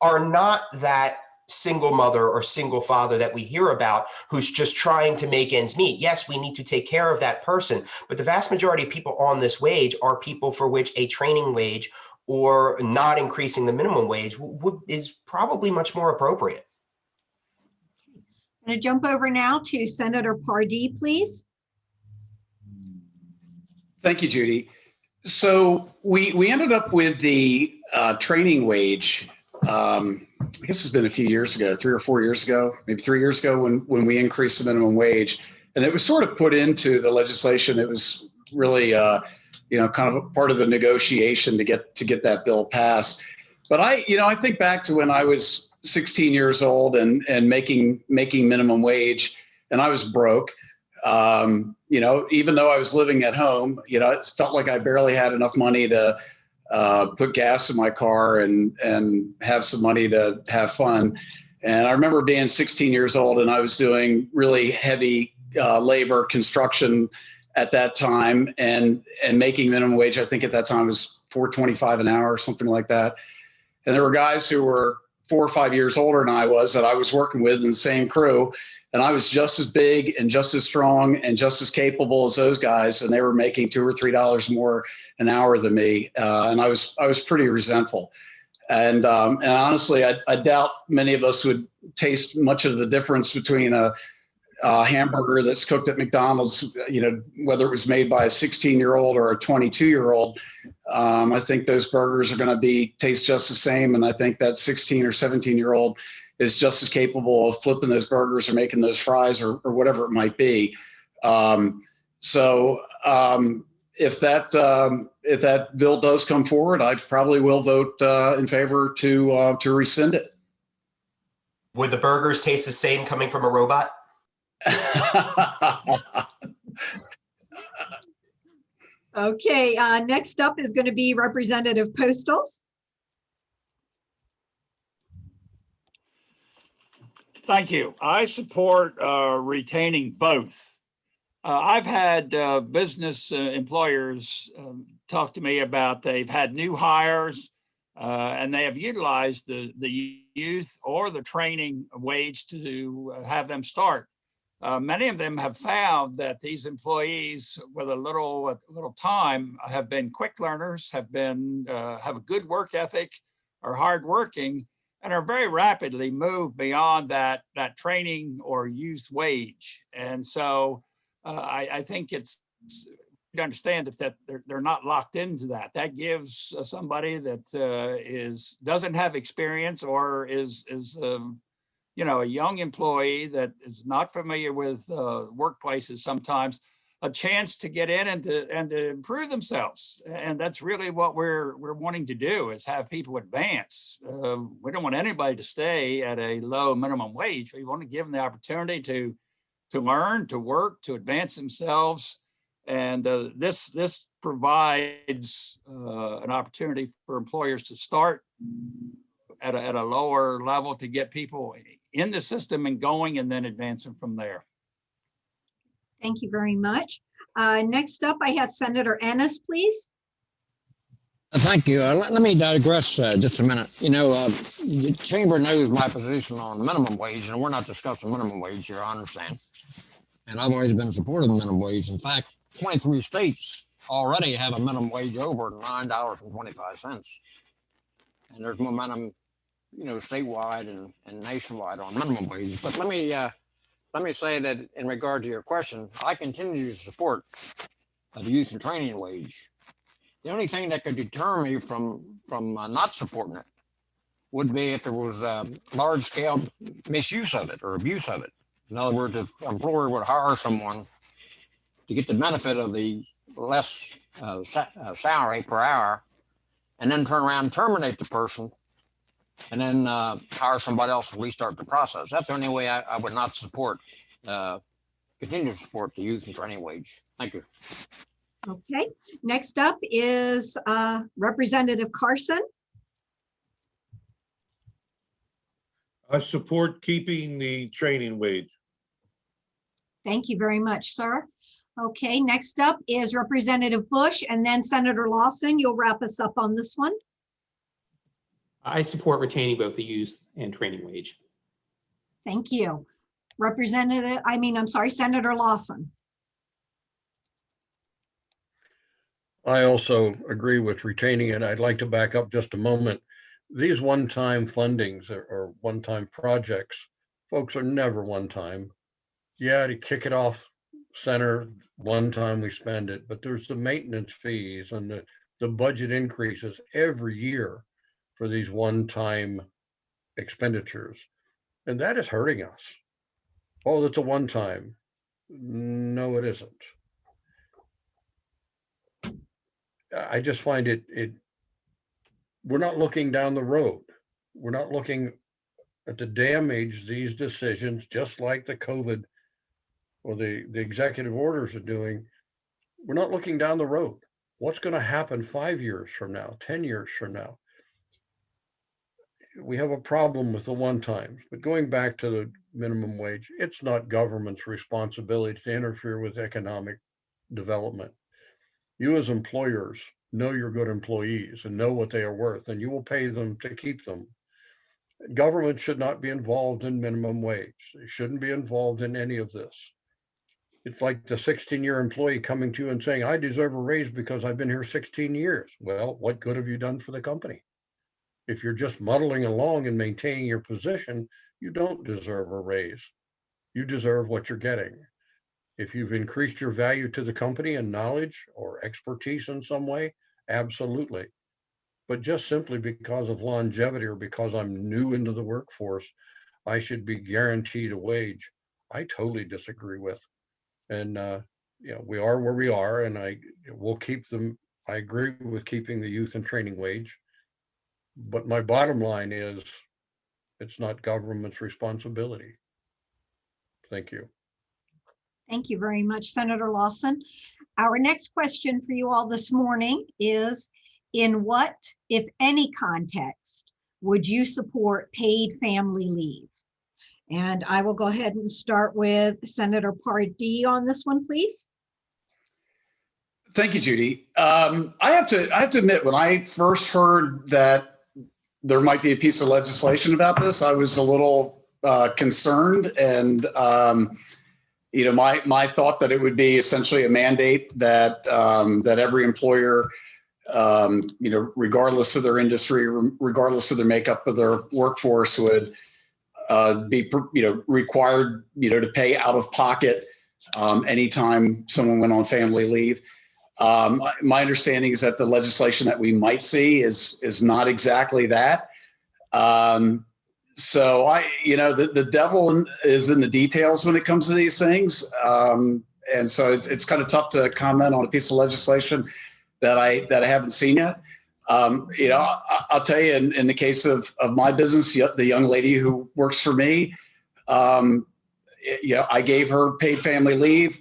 are not that single mother or single father that we hear about who's just trying to make ends meet. Yes, we need to take care of that person, but the vast majority of people on this wage are people for which a training wage or not increasing the minimum wage is probably much more appropriate. I'm going to jump over now to Senator Pardee, please. Thank you, Judy. So we ended up with the training wage. I guess it's been a few years ago, 3 or 4 years ago, maybe 3 years ago, when we increased the minimum wage, and it was sort of put into the legislation. It was really, kind of a part of the negotiation to get that bill passed. But I think back to when I was 16 years old and making minimum wage, and I was broke. Even though I was living at home, it felt like I barely had enough money to put gas in my car and have some money to have fun. And I remember being 16 years old and I was doing really heavy labor construction at that time and making minimum wage. I think at that time was $4.25 an hour or something like that. And there were guys who were 4 or 5 years older than I was that I was working with in the same crew. And I was just as big and just as strong and just as capable as those guys. And they were making $2 or $3 more an hour than me. And I was pretty resentful. And honestly, I doubt many of us would taste much of the difference between a hamburger that's cooked at McDonald's, whether it was made by a 16-year-old or a 22-year-old. I think those burgers are going to taste just the same. And I think that 16 or 17-year-old is just as capable of flipping those burgers or making those fries or whatever it might be. If that bill does come forward, I probably will vote in favor to rescind it. Would the burgers taste the same coming from a robot? Okay, next up is going to be Representative Postles. Thank you. I support retaining both. I've had business employers talk to me about they've had new hires and they have utilized the youth or the training wage to have them start. Many of them have found that these employees with a little time have been quick learners, have a good work ethic, are hardworking, and are very rapidly moved beyond that training or youth wage. And so I think it's to understand that they're not locked into that. That gives somebody that doesn't have experience or is a young employee that is not familiar with workplaces sometimes a chance to get in and to improve themselves. And that's really what we're wanting to do, is have people advance. We don't want anybody to stay at a low minimum wage. We want to give them the opportunity to learn, to work, to advance themselves. And this provides an opportunity for employers to start at a lower level to get people in the system and going, and then advancing from there. Thank you very much. Next up, I have Senator Ennis, please. Thank you. Let me digress just a minute. The chamber knows my position on minimum wage, and we're not discussing minimum wage here, I understand. And I've always been supportive of minimum wage. In fact, 23 states already have a minimum wage over $9.25. And there's momentum, statewide and nationwide on minimum wage. But let me say that in regard to your question, I continue to support the youth and training wage. The only thing that could deter me from not supporting it would be if there was large scale misuse of it or abuse of it. In other words, if an employer would hire someone to get the benefit of the less salary per hour and then turn around and terminate the person and then hire somebody else and restart the process. That's the only way I would not continue to support the youth and training wage. Thank you. Okay, next up is Representative Carson. I support keeping the training wage. Thank you very much, sir. Okay, next up is Representative Bush and then Senator Lawson. You'll wrap us up on this one. I support retaining both the youth and training wage. Thank you. Senator Lawson. I also agree with retaining it. I'd like to back up just a moment. These one-time fundings or one-time projects, folks, are never one-time. Yeah, to kick it off center, one time we spend it, but there's the maintenance fees and the budget increases every year for these one-time expenditures. And that is hurting us. Oh, that's a one-time. No, it isn't. I just find we're not looking down the road. We're not looking at the damage these decisions, just like the COVID or the executive orders are doing. We're not looking down the road. What's going to happen 5 years from now, 10 years from now? We have a problem with the one times, but going back to the minimum wage, it's not government's responsibility to interfere with economic development. You as employers know your good employees and know what they are worth, and you will pay them to keep them. Government should not be involved in minimum wage. They shouldn't be involved in any of this. It's like the 16-year employee coming to you and saying, I deserve a raise because I've been here 16 years. Well, what good have you done for the company? If you're just muddling along and maintaining your position, you don't deserve a raise. You deserve what you're getting. If you've increased your value to the company and knowledge or expertise in some way, absolutely. But just simply because of longevity or because I'm new into the workforce, I should be guaranteed a wage. I totally disagree with. And we are where we are, and we'll keep them. I agree with keeping the youth and training wage. But my bottom line is, it's not government's responsibility. Thank you. Thank you very much, Senator Lawson. Our next question for you all this morning is, in what, if any, context would you support paid family leave? And I will go ahead and start with Senator Pardee on this one, please. Thank you, Judy. I have to admit, when I first heard that there might be a piece of legislation about this, I was a little concerned, and my thought that it would be essentially a mandate that every employer, regardless of their industry, regardless of their makeup of their workforce, would be required to pay out of pocket anytime someone went on family leave. My understanding is that the legislation that we might see is not exactly that. So the devil is in the details when it comes to these things. And so it's kind of tough to comment on a piece of legislation that I haven't seen yet. I'll tell you, in the case of my business, the young lady who works for me, I gave her paid family leave.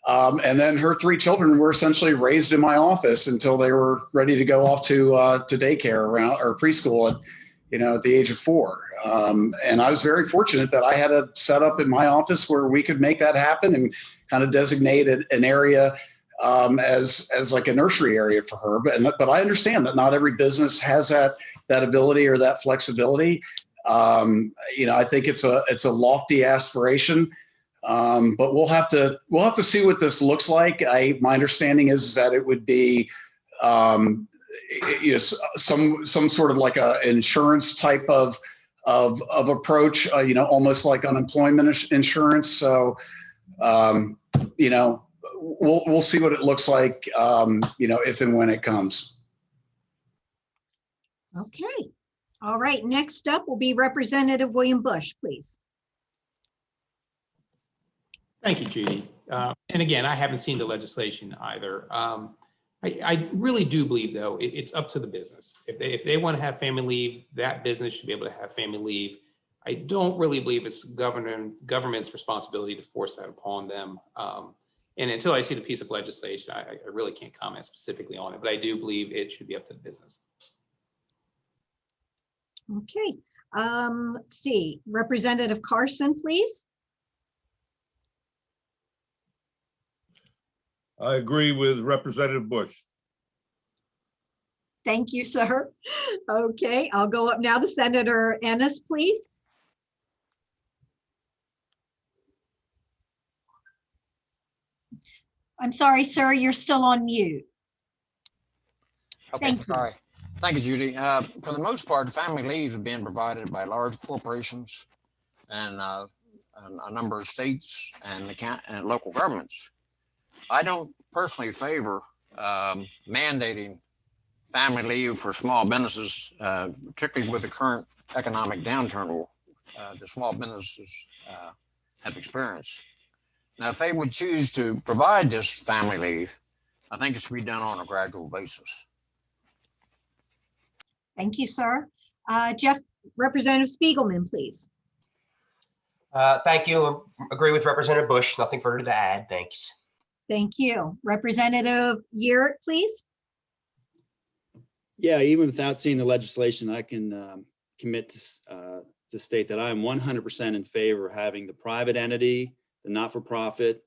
And then her 3 children were essentially raised in my office until they were ready to go off to daycare or preschool at the age of 4. And I was very fortunate that I had a setup in my office where we could make that happen and kind of designate an area as like a nursery area for her. But I understand that not every business has that ability or that flexibility. I think it's a lofty aspiration. But we'll have to see what this looks like. My understanding is that it would be some sort of like a insurance type of approach, almost like unemployment insurance. So we'll see what it looks like, if and when it comes. Okay. All right. Next up will be Representative William Bush, please. Thank you, Judy. And again, I haven't seen the legislation either. I really do believe, though, it's up to the business. If they want to have family leave, that business should be able to have family leave. I don't really believe it's government's responsibility to force that upon them. And until I see the piece of legislation, I really can't comment specifically on it, but I do believe it should be up to the business. Okay. Let's see. Representative Carson, please. I agree with Representative Bush. Thank you, sir. Okay, I'll go up now to Senator Ennis, please. I'm sorry, sir, you're still on mute. Okay, Thank you. sorry. Thank you, Judy. For the most part, family leave is being provided by large corporations and a number of states and local governments. I don't personally favor mandating family leave for small businesses, particularly with the current economic downturn the small businesses have experienced. Now, if they would choose to provide this family leave, I think it should be done on a gradual basis. Thank you, sir. Representative Spiegelman, please. Thank you. Agree with Representative Bush. Nothing further to add. Thanks. Thank you. Representative Yearout, please. Yeah, even without seeing the legislation, I can commit to state that I am 100% in favor of having the private entity, the not-for-profit,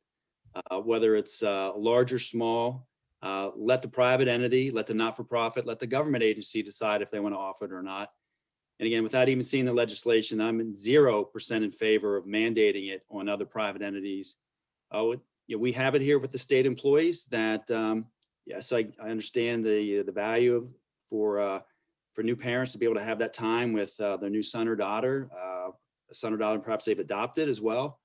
whether it's large or small, let the private entity, let the not-for-profit, let the government agency decide if they want to offer it or not. And again, without even seeing the legislation, I'm in 0% in favor of mandating it on other private entities. We have it here with the state employees that, yes, I understand the value for new parents to be able to have that time with their new son or daughter, perhaps they've adopted as well.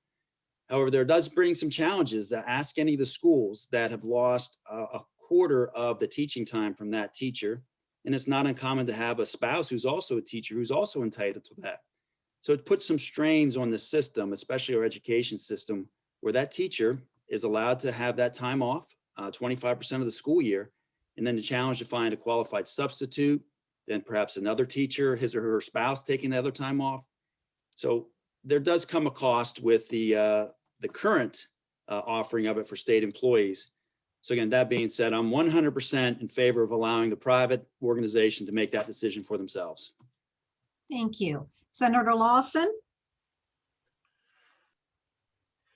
However, there does bring some challenges. Ask any of the schools that have lost a quarter of the teaching time from that teacher. And it's not uncommon to have a spouse who's also a teacher who's also entitled to that. So it puts some strains on the system, especially our education system, where that teacher is allowed to have that time off, 25% of the school year, and then the challenge to find a qualified substitute, then perhaps another teacher, his or her spouse taking the other time off. So there does come a cost with the current offering of it for state employees. So again, that being said, I'm 100% in favor of allowing the private organization to make that decision for themselves. Thank you. Senator Lawson?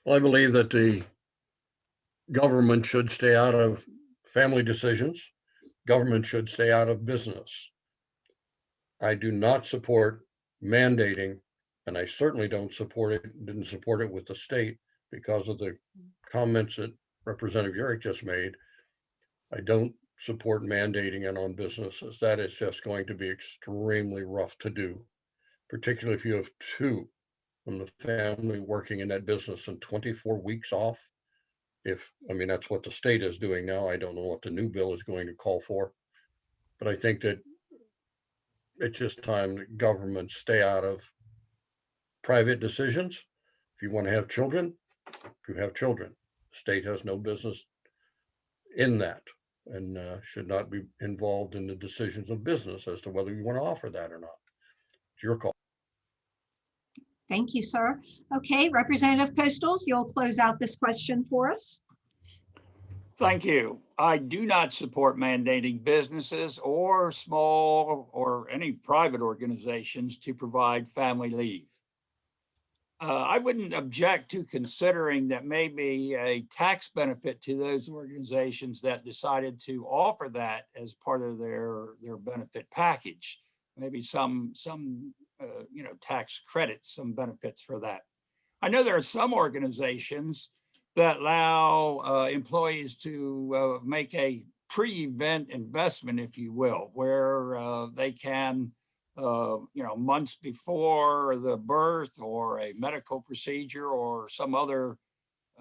Well, I believe that the government should stay out of family decisions. Government should stay out of business. I do not support mandating, and I certainly didn't support it with the state because of the comments that Representative Yearout just made. I don't support mandating it on businesses. That is just going to be extremely rough to do, particularly if you have two from the family working in that business and 24 weeks off. That's what the state is doing now. I don't know what the new bill is going to call for, but I think that it's just time that government stay out of private decisions. If you want to have children, you have children. The state has no business in that and should not be involved in the decisions of business as to whether you want to offer that or not. It's your call. Thank you, sir. Okay, Representative Postles, you'll close out this question for us. Thank you. I do not support mandating businesses or small or any private organizations to provide family leave. I wouldn't object to considering that maybe a tax benefit to those organizations that decided to offer that as part of their benefit package. Maybe some tax credits, some benefits for that. I know there are some organizations that allow employees to make a pre-event investment, if you will, where they can months before the birth or a medical procedure or some other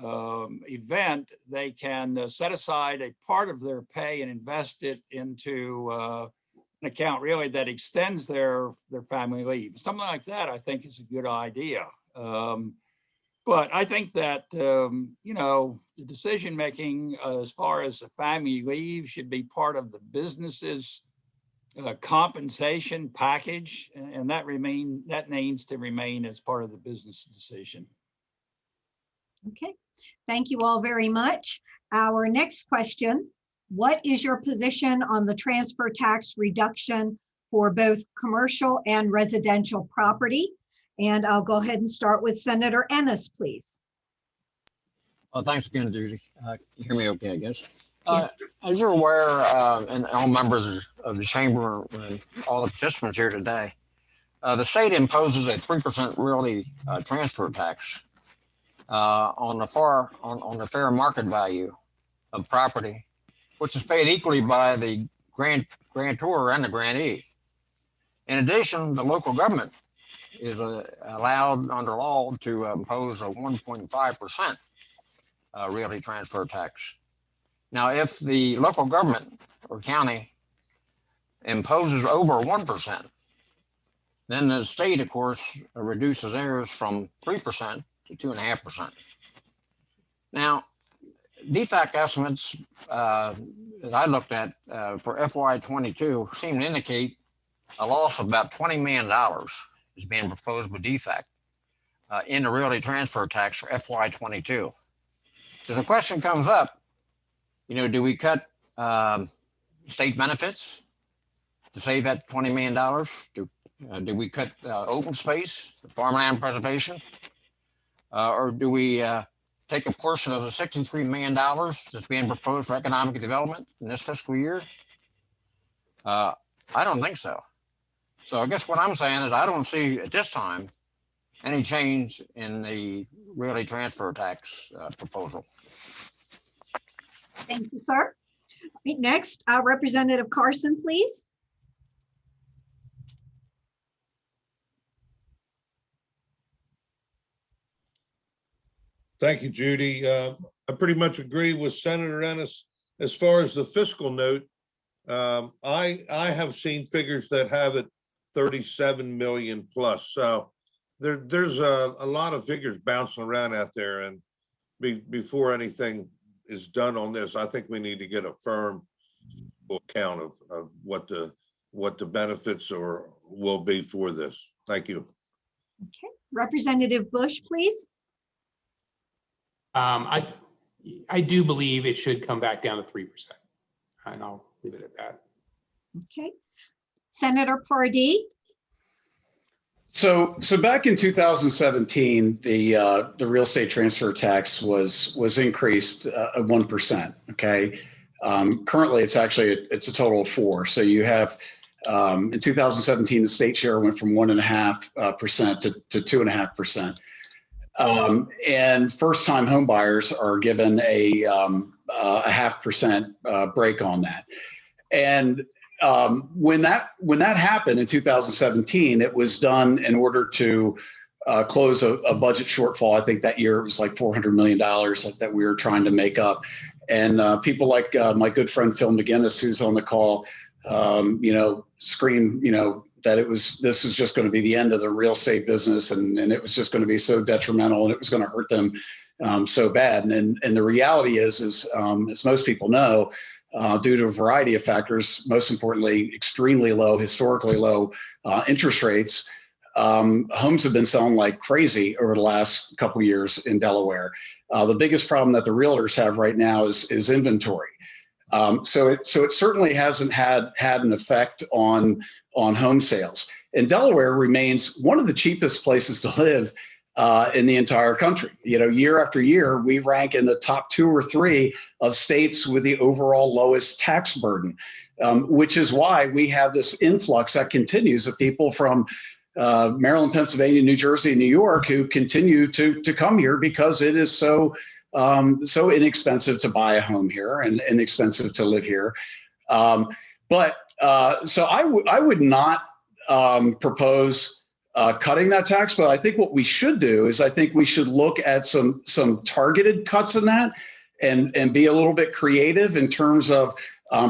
event, they can set aside a part of their pay and invest it into an account really that extends their family leave. Something like that, I think, is a good idea. But I think that, the decision-making as far as the family leave should be part of the business's compensation package, and that needs to remain as part of the business decision. Okay, thank you all very much. Our next question, what is your position on the transfer tax reduction for both commercial and residential property? And I'll go ahead and start with Senator Ennis, please. Well, thanks again, Judy. You hear me okay, I guess. As you're aware, and all members of the chamber and all the participants here today, the state imposes a 3% realty transfer tax on the fair market value of property, which is paid equally by the grantor and the grantee. In addition, the local government is allowed under law to impose a 1.5% realty transfer tax. Now, if the local government or county imposes over 1%, then the state, of course, reduces theirs from 3% to 2.5%. Now, DFAC estimates that I looked at for FY22 seem to indicate a loss of about $20 million is being proposed by DFAC in the realty transfer tax for FY22. So the question comes up, do we cut state benefits to save that $20 million? Do we cut open space, farmland preservation? Or do we take a portion of the $63 million that's being proposed for economic development in this fiscal year? I don't think so. So I guess what I'm saying is I don't see at this time any change in the realty transfer tax proposal. Thank you, sir. Next, Representative Carson, please. Thank you, Judy. I pretty much agree with Senator Ennis as far as the fiscal note. I have seen figures that have it 37 million plus. So there's a lot of figures bouncing around out there. And before anything is done on this, I think we need to get a firm account of what the benefits will be for this. Thank you. Okay, Representative Bush, please. I do believe it should come back down to 3%, and I'll leave it at that. Okay, Senator Pardee. So back in 2017, the real estate transfer tax was increased 1%. Okay, currently it's a total of 4%. So you have in 2017 the state share went from 1.5% to 2.5%. And first-time home buyers are given a 0.5% break on that. And when that happened in 2017, it was done in order to close a budget shortfall. I think that year it was like $400 million that we were trying to make up. And people like my good friend Phil McGinnis, who's on the call, screamed, that this was just going to be the end of the real estate business, and it was just going to be so detrimental, and it was going to hurt them so bad. And the reality is as most people know, due to a variety of factors, most importantly, extremely low, historically low interest rates, homes have been selling like crazy over the last couple of years in Delaware. The biggest problem that the realtors have right now is inventory. So it certainly hasn't had an effect on home sales. And Delaware remains one of the cheapest places to live in the entire country. Year after year, we rank in the top 2 or 3 of states with the overall lowest tax burden, which is why we have this influx that continues of people from Maryland, Pennsylvania, New Jersey, and New York who continue to come here because it is so inexpensive to buy a home here and inexpensive to live here. So I would not propose cutting that tax, but I think what we should do is I think we should look at some targeted cuts in that and be a little bit creative in terms of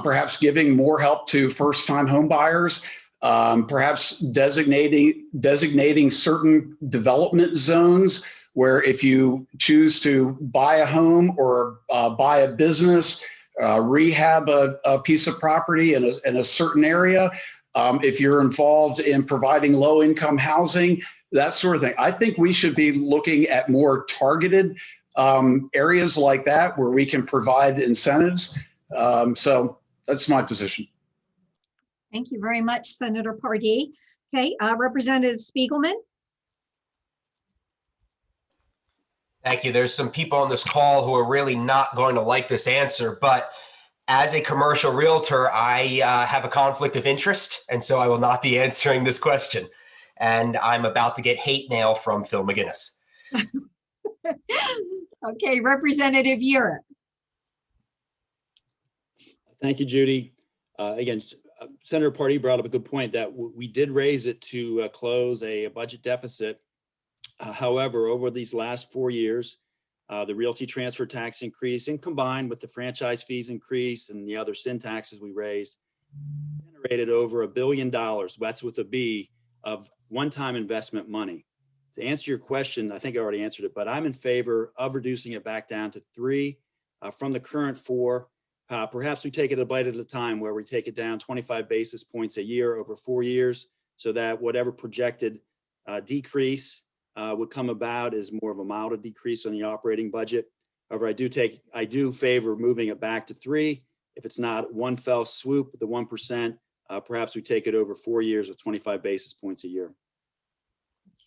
perhaps giving more help to first-time home buyers, perhaps designating certain development zones where if you choose to buy a home or buy a business, rehab a piece of property in a certain area, if you're involved in providing low-income housing, that sort of thing. I think we should be looking at more targeted areas like that where we can provide incentives. So that's my position. Thank you very much, Senator Pardee. Okay, Representative Spiegelman. Thank you. There's some people on this call who are really not going to like this answer, but as a commercial realtor, I have a conflict of interest, and so I will not be answering this question. And I'm about to get hate mail from Phil McGinnis. Okay, Representative Urick. Thank you, Judy. Again, Senator Pardee brought up a good point that we did raise it to close a budget deficit. However, over these last 4 years, the realty transfer tax increase and combined with the franchise fees increase and the other sin taxes we raised, generated over $1 billion, that's with a B, of one-time investment money. To answer your question, I think I already answered it, but I'm in favor of reducing it back down to 3 from the current 4. Perhaps we take it a bite at a time where we take it down 25 basis points a year over 4 years so that whatever projected decrease would come about is more of a milder decrease on the operating budget. However, I do favor moving it back to 3. If it's not one fell swoop, the 1%, perhaps we take it over 4 years with 25 basis points a year.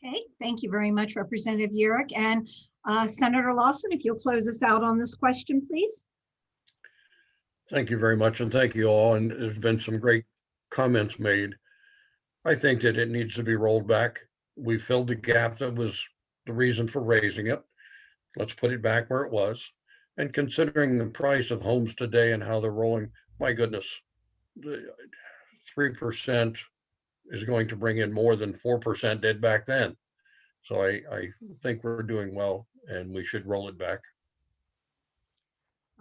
Okay, thank you very much, Representative Urick. And Senator Lawson, if you'll close us out on this question, please. Thank you very much, and thank you all. And there's been some great comments made. I think that it needs to be rolled back. We filled the gap that was the reason for raising it. Let's put it back where it was. And considering the price of homes today and how they're rolling, my goodness, the 3% is going to bring in more than 4% did back then. So I think we're doing well, and we should roll it back.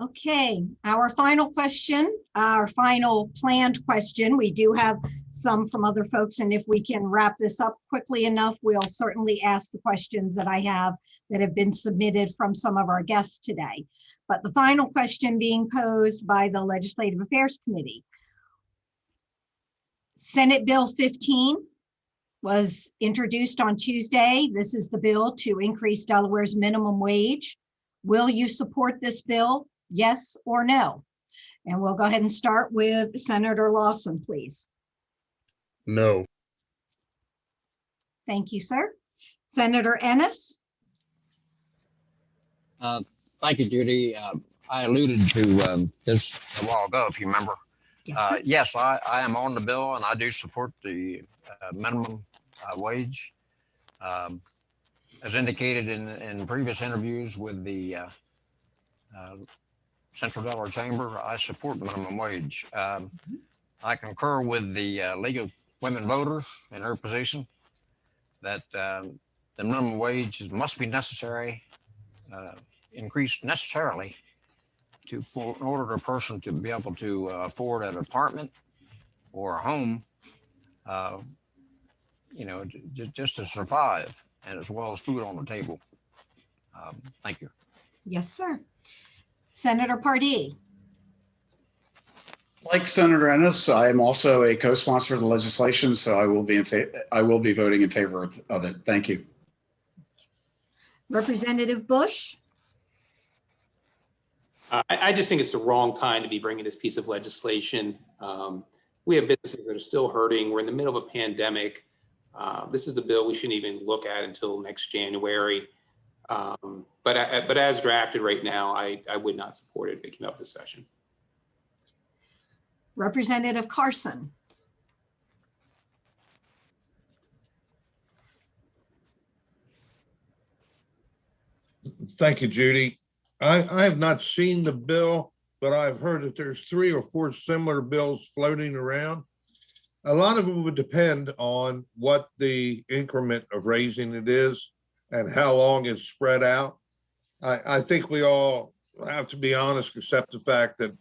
Okay, our final question, our final planned question. We do have some from other folks, and if we can wrap this up quickly enough, we'll certainly ask the questions that I have that have been submitted from some of our guests today. But the final question being posed by the Legislative Affairs Committee. Senate Bill 15 was introduced on Tuesday. This is the bill to increase Delaware's minimum wage. Will you support this bill? Yes or no? And we'll go ahead and start with Senator Lawson, please. No. Thank you, sir. Senator Ennis? Thank you, Judy. I alluded to this a while ago, if you remember. Yes, Yes, I am on the bill, and I do support the minimum wage. As indicated in previous interviews with the Central Delaware Chamber, I support minimum wage. I concur with the League of Women Voters in their position that the minimum wage must be necessary, increased necessarily in order for a person to be able to afford an apartment or a home, just to survive, and as well as food on the table. Thank you. yes, sir. Senator Pardee? Like Senator Ennis, I am also a co-sponsor of the legislation, so I will be voting in favor of it. Thank you. Representative Bush? I just think it's the wrong time to be bringing this piece of legislation. We have businesses that are still hurting. We're in the middle of a pandemic. This is a bill we shouldn't even look at until next January. But as drafted right now, I would not support it if it came up this session. Representative Carson? Thank you, Judy. I have not seen the bill, but I've heard that there's 3 or 4 similar bills floating around. A lot of it would depend on what the increment of raising it is and how long it's spread out. I think we all have to be honest, accept the fact that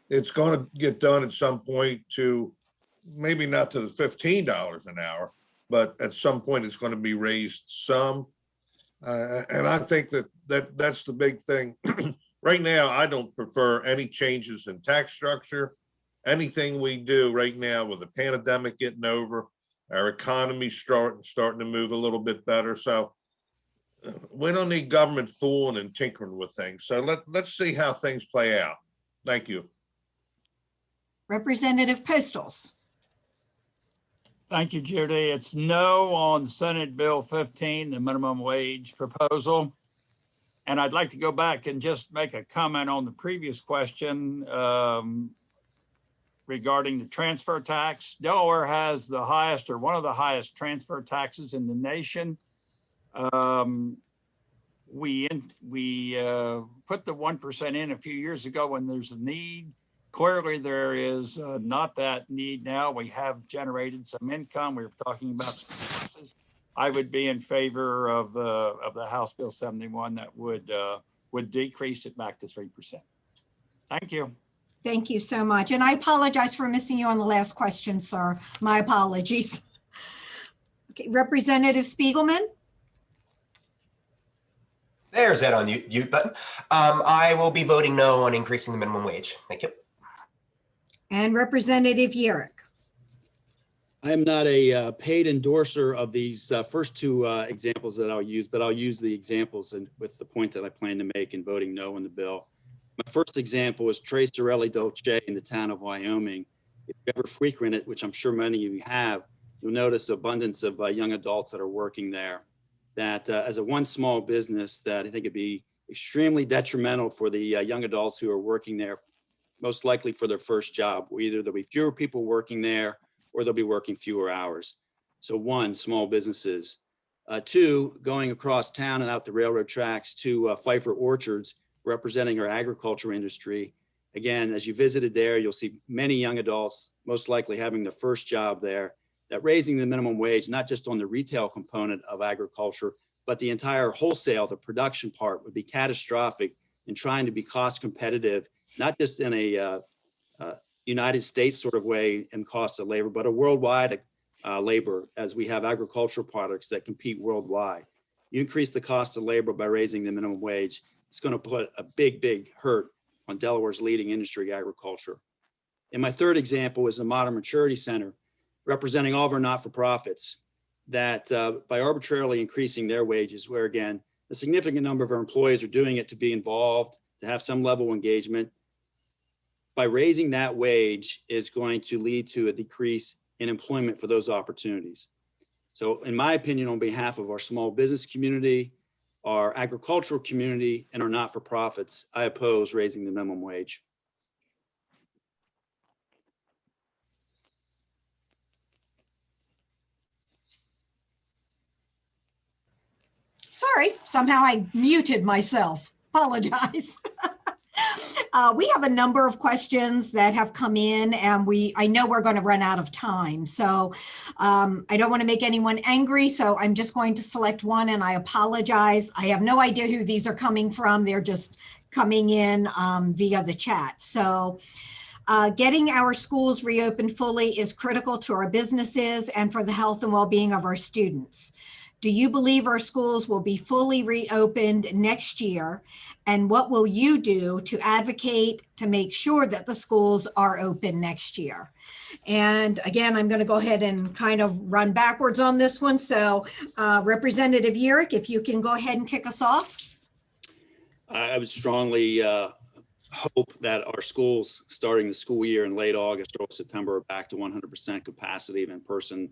it's going to get done at some point to maybe not to the $15 an hour, but at some point it's going to be raised some. And I think that's the big thing. Right now, I don't prefer any changes in tax structure. Anything we do right now with the pandemic getting over, our economy starting to move a little bit better. So we don't need government fooling and tinkering with things. So let's see how things play out. Thank you. Representative Postles? Thank you, Judy. It's no on Senate Bill 15, the minimum wage proposal. And I'd like to go back and just make a comment on the previous question regarding the transfer tax. Delaware has the highest or one of the highest transfer taxes in the nation. We put the 1% in a few years ago when there's a need. Clearly, there is not that need now. We have generated some income. We were talking about sources. I would be in favor of the House Bill 71 that would decrease it back to 3%. Thank you. Thank you so much. And I apologize for missing you on the last question, sir. My apologies. Okay, Representative Spiegelman? There's that on mute button. I will be voting no on increasing the minimum wage. Thank you. And Representative Yerrick? I am not a paid endorser of these first two examples that I'll use, but I'll use the examples and with the point that I plan to make in voting no on the bill. My first example is Tres Torelli Dolce in the town of Wyoming. If you ever frequent it, which I'm sure many of you have, you'll notice abundance of young adults that are working there. That as a one small business, that I think it'd be extremely detrimental for the young adults who are working there, most likely for their first job. Either there'll be fewer people working there or they'll be working fewer hours. So one, small businesses. Two, going across town and out the railroad tracks to Pfeiffer Orchards, representing our agriculture industry. Again, as you visited there, you'll see many young adults, most likely having their first job there, that raising the minimum wage, not just on the retail component of agriculture, but the entire wholesale, the production part would be catastrophic in trying to be cost competitive, not just in a United States sort of way in cost of labor, but a worldwide labor, as we have agricultural products that compete worldwide. You increase the cost of labor by raising the minimum wage, it's going to put a big, big hurt on Delaware's leading industry, agriculture. And my third example is the Modern Maturity Center, representing all of our not-for-profits, that by arbitrarily increasing their wages, where again, a significant number of our employees are doing it to be involved, to have some level of engagement, by raising that wage is going to lead to a decrease in employment for those opportunities. So in my opinion, on behalf of our small business community, our agricultural community, and our not-for-profits, I oppose raising the minimum wage. Sorry, somehow I muted myself. Apologize. We have a number of questions that have come in, and I know we're going to run out of time. So I don't want to make anyone angry. So I'm just going to select one, and I apologize. I have no idea who these are coming from. They're just coming in via the chat. So getting our schools reopened fully is critical to our businesses and for the health and well-being of our students. Do you believe our schools will be fully reopened next year? And what will you do to advocate to make sure that the schools are open next year? And again, I'm going to go ahead and kind of run backwards on this one. So Representative Yerrick, if you can go ahead and kick us off. I would strongly hope that our schools starting the school year in late August or September are back to 100% capacity of in-person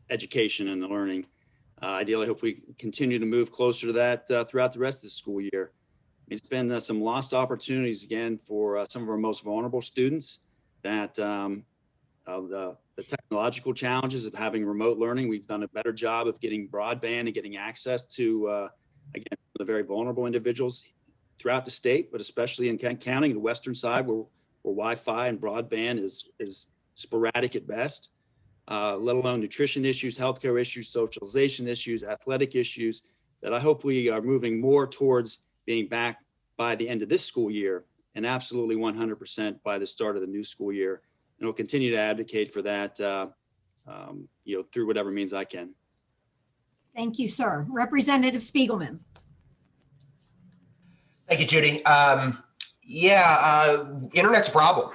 education and learning. Ideally, hope we continue to move closer to that throughout the rest of the school year. It's been some lost opportunities again for some of our most vulnerable students, that the technological challenges of having remote learning. We've done a better job of getting broadband and getting access to, again, the very vulnerable individuals throughout the state, but especially in Kent County, the western side, where Wi-Fi and broadband is sporadic at best. Let alone nutrition issues, healthcare issues, socialization issues, athletic issues, that I hope we are moving more towards being back by the end of this school year, and absolutely 100% by the start of the new school year. And we'll continue to advocate for that, through whatever means I can. Thank you, sir. Representative Spiegelman. Thank you, Judy. Internet's a problem,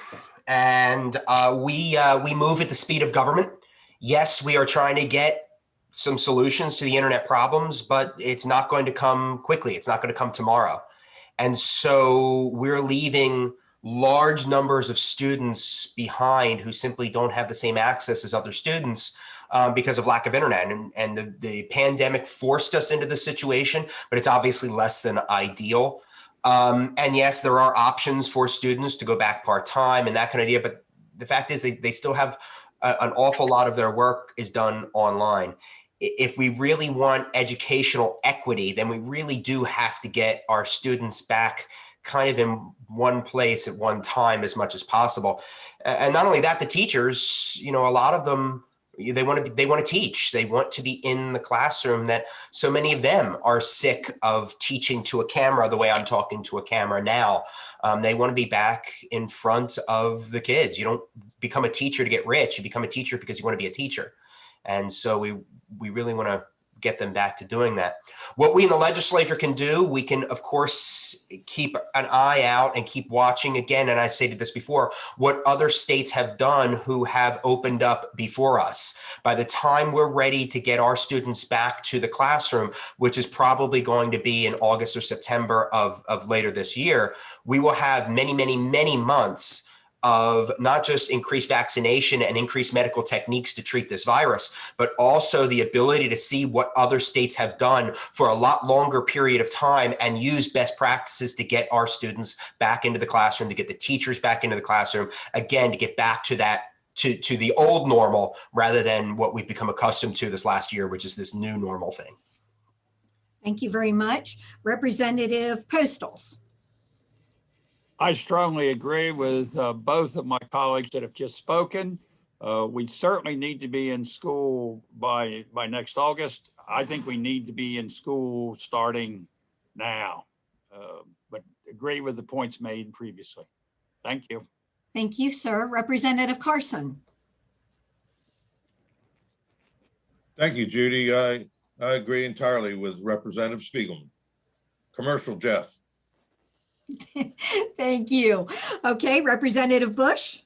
and we move at the speed of government. Yes, we are trying to get some solutions to the internet problems, but it's not going to come quickly. It's not going to come tomorrow. And so we're leaving large numbers of students behind who simply don't have the same access as other students because of lack of internet. And the pandemic forced us into this situation, but it's obviously less than ideal. And yes, there are options for students to go back part-time and that kind of idea, but the fact is they still have an awful lot of their work is done online. If we really want educational equity, then we really do have to get our students back kind of in one place at one time as much as possible. And not only that, the teachers, you know, a lot of them, they want to teach. They want to be in the classroom. That so many of them are sick of teaching to a camera the way I'm talking to a camera now. They want to be back in front of the kids. You don't become a teacher to get rich. You become a teacher because you want to be a teacher. And so we really want to get them back to doing that. What we in the legislature can do, we can, of course, keep an eye out and keep watching again. And I stated this before, what other states have done who have opened up before us. By the time we're ready to get our students back to the classroom, which is probably going to be in August or September of later this year, we will have many, many, many months of not just increased vaccination and increased medical techniques to treat this virus, but also the ability to see what other states have done for a lot longer period of time and use best practices to get our students back into the classroom, to get the teachers back into the classroom, again, to get back to that, to the old normal rather than what we've become accustomed to this last year, which is this new normal thing. Thank you very much. Representative Postles. I strongly agree with both of my colleagues that have just spoken. We certainly need to be in school by next August. I think we need to be in school starting now, but agree with the points made previously. Thank you. Thank you, sir. Representative Carson. Thank you, Judy. I agree entirely with Representative Spiegelman. Commercial, Jeff. Thank you. Okay, Representative Bush.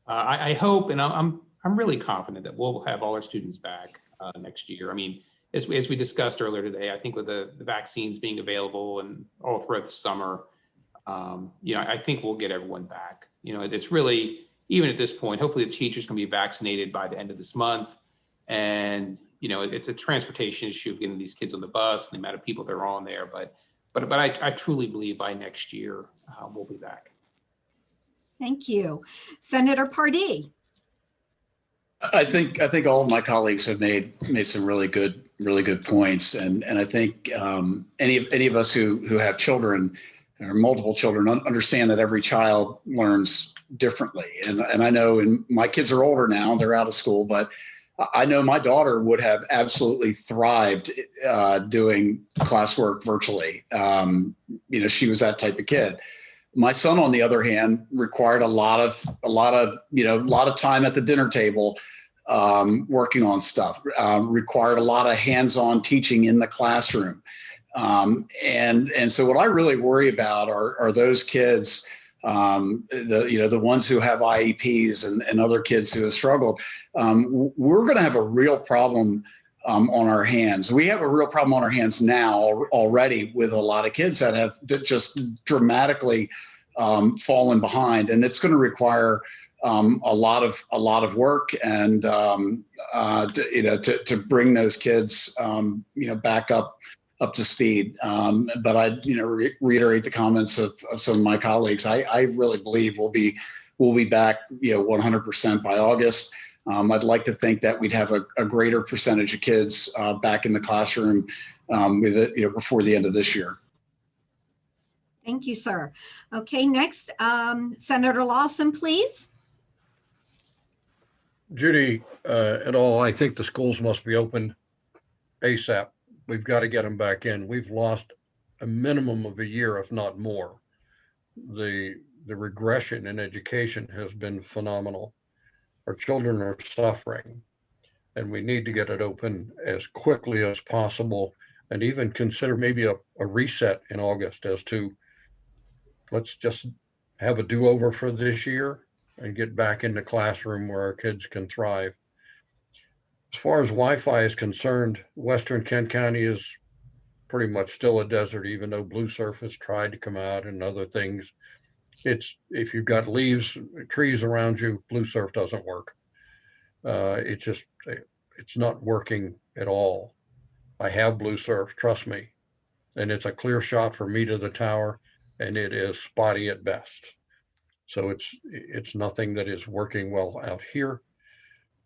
I hope, and I'm really confident that we'll have all our students back next year. I mean, as we discussed earlier today, I think with the vaccines being available and all throughout the summer, you know, I think we'll get everyone back. You know, it's really, even at this point, hopefully the teachers can be vaccinated by the end of this month. And, you know, it's a transportation issue of getting these kids on the bus and the amount of people that are on there. But I truly believe by next year, we'll be back. Thank you. Senator Pardee. I think all of my colleagues have made some really good points, and I think any of us who have children or multiple children understand that every child learns differently. And I know, and my kids are older now; they're out of school, but I know my daughter would have absolutely thrived doing classwork virtually. You know, she was that type of kid. My son, on the other hand, required a lot of time at the dinner table, working on stuff. Required a lot of hands-on teaching in the classroom, and so what I really worry about are those kids. The ones who have IEPs and other kids who have struggled. We're going to have a real problem on our hands. We have a real problem on our hands now already with a lot of kids that just dramatically fallen behind, and it's going to require a lot of work and to bring those kids back up to speed. But I reiterate the comments of some of my colleagues. I really believe we'll be back 100% by August. I'd like to think that we'd have a greater percentage of kids back in the classroom with it before the end of this year. Thank you, sir. Okay, next, Senator Lawson, please. Judy, et al., I think the schools must be open ASAP. We've got to get them back in. We've lost a minimum of a year, if not more. The regression in education has been phenomenal. Our children are suffering, and we need to get it open as quickly as possible, and even consider maybe a reset in August as to, let's just have a do-over for this year and get back in the classroom where our kids can thrive. As far as Wi-Fi is concerned, Western Kent County is pretty much still a desert, even though Blue Surf has tried to come out and other things. If you've got trees around you, Blue Surf doesn't work. It's not working at all. I have Blue Surf, trust me, and it's a clear shot for me to the tower, and it is spotty at best. So it's nothing that is working well out here.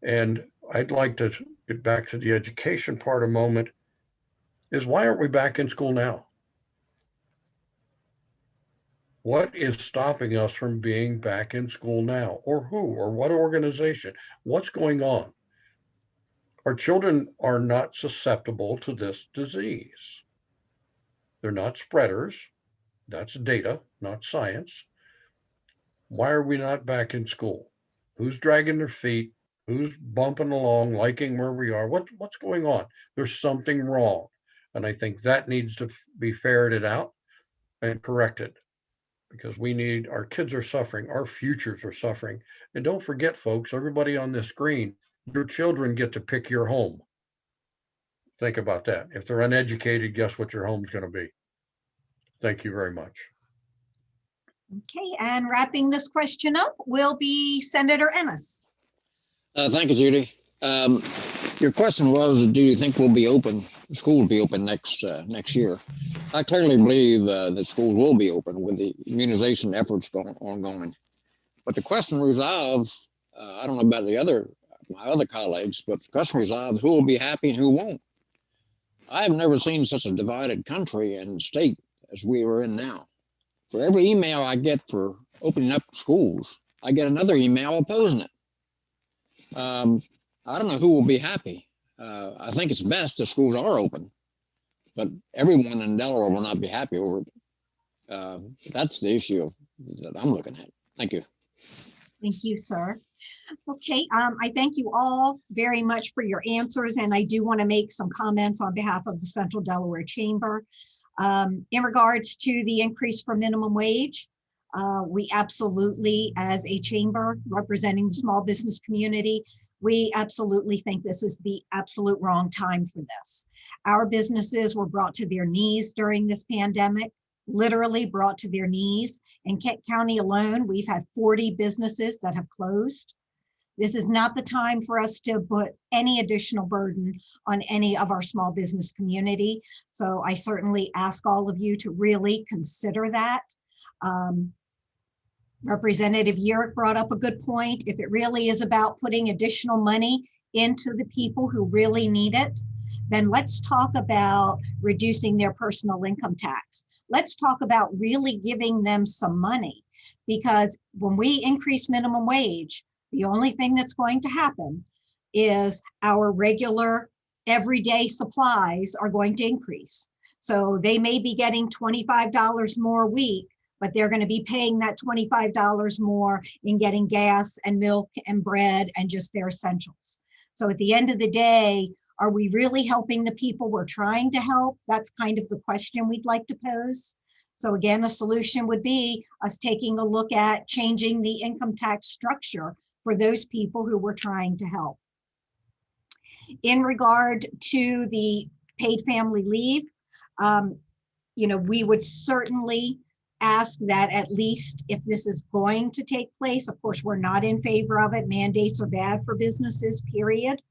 And I'd like to get back to the education part a moment, is why aren't we back in school now? What is stopping us from being back in school now? Or who, or what organization? What's going on? Our children are not susceptible to this disease. They're not spreaders. That's data, not science. Why are we not back in school? Who's dragging their feet? Who's bumping along, liking where we are? What's going on? There's something wrong. And I think that needs to be ferreted out and corrected, because our kids are suffering, our futures are suffering. And don't forget, folks, everybody on this screen, your children get to pick your home. Think about that. If they're uneducated, guess what your home's going to be? Thank you very much. Okay, and wrapping this question up will be Senator Ennis. Thank you, Judy. Your question was, do you think we'll be open, school will be open next year? I clearly believe that schools will be open with the immunization efforts ongoing. But the question resolves, I don't know about my other colleagues, but the question resolves who will be happy and who won't. I have never seen such a divided country and state as we are in now. For every email I get for opening up schools, I get another email opposing it. I don't know who will be happy. I think it's best the schools are open, but everyone in Delaware will not be happy over it. That's the issue that I'm looking at. Thank you. Thank you, sir. Okay, I thank you all very much for your answers, and I do want to make some comments on behalf of the Central Delaware Chamber. In regards to the increase for minimum wage, we absolutely, as a chamber representing the small business community, we absolutely think this is the absolute wrong time for this. Our businesses were brought to their knees during this pandemic, literally brought to their knees. In Kent County alone, we've had 40 businesses that have closed. This is not the time for us to put any additional burden on any of our small business community. So I certainly ask all of you to really consider that. Representative Yerrick brought up a good point. If it really is about putting additional money into the people who really need it, then let's talk about reducing their personal income tax. Let's talk about really giving them some money, because when we increase minimum wage, the only thing that's going to happen is our regular everyday supplies are going to increase. So they may be getting $25 more a week, but they're going to be paying that $25 more in getting gas and milk and bread and just their essentials. So at the end of the day, are we really helping the people we're trying to help? That's kind of the question we'd like to pose. So again, a solution would be us taking a look at changing the income tax structure for those people who we're trying to help. In regard to the paid family leave, we would certainly ask that at least if this is going to take place, of course, we're not in favor of it. Mandates are bad for businesses, period.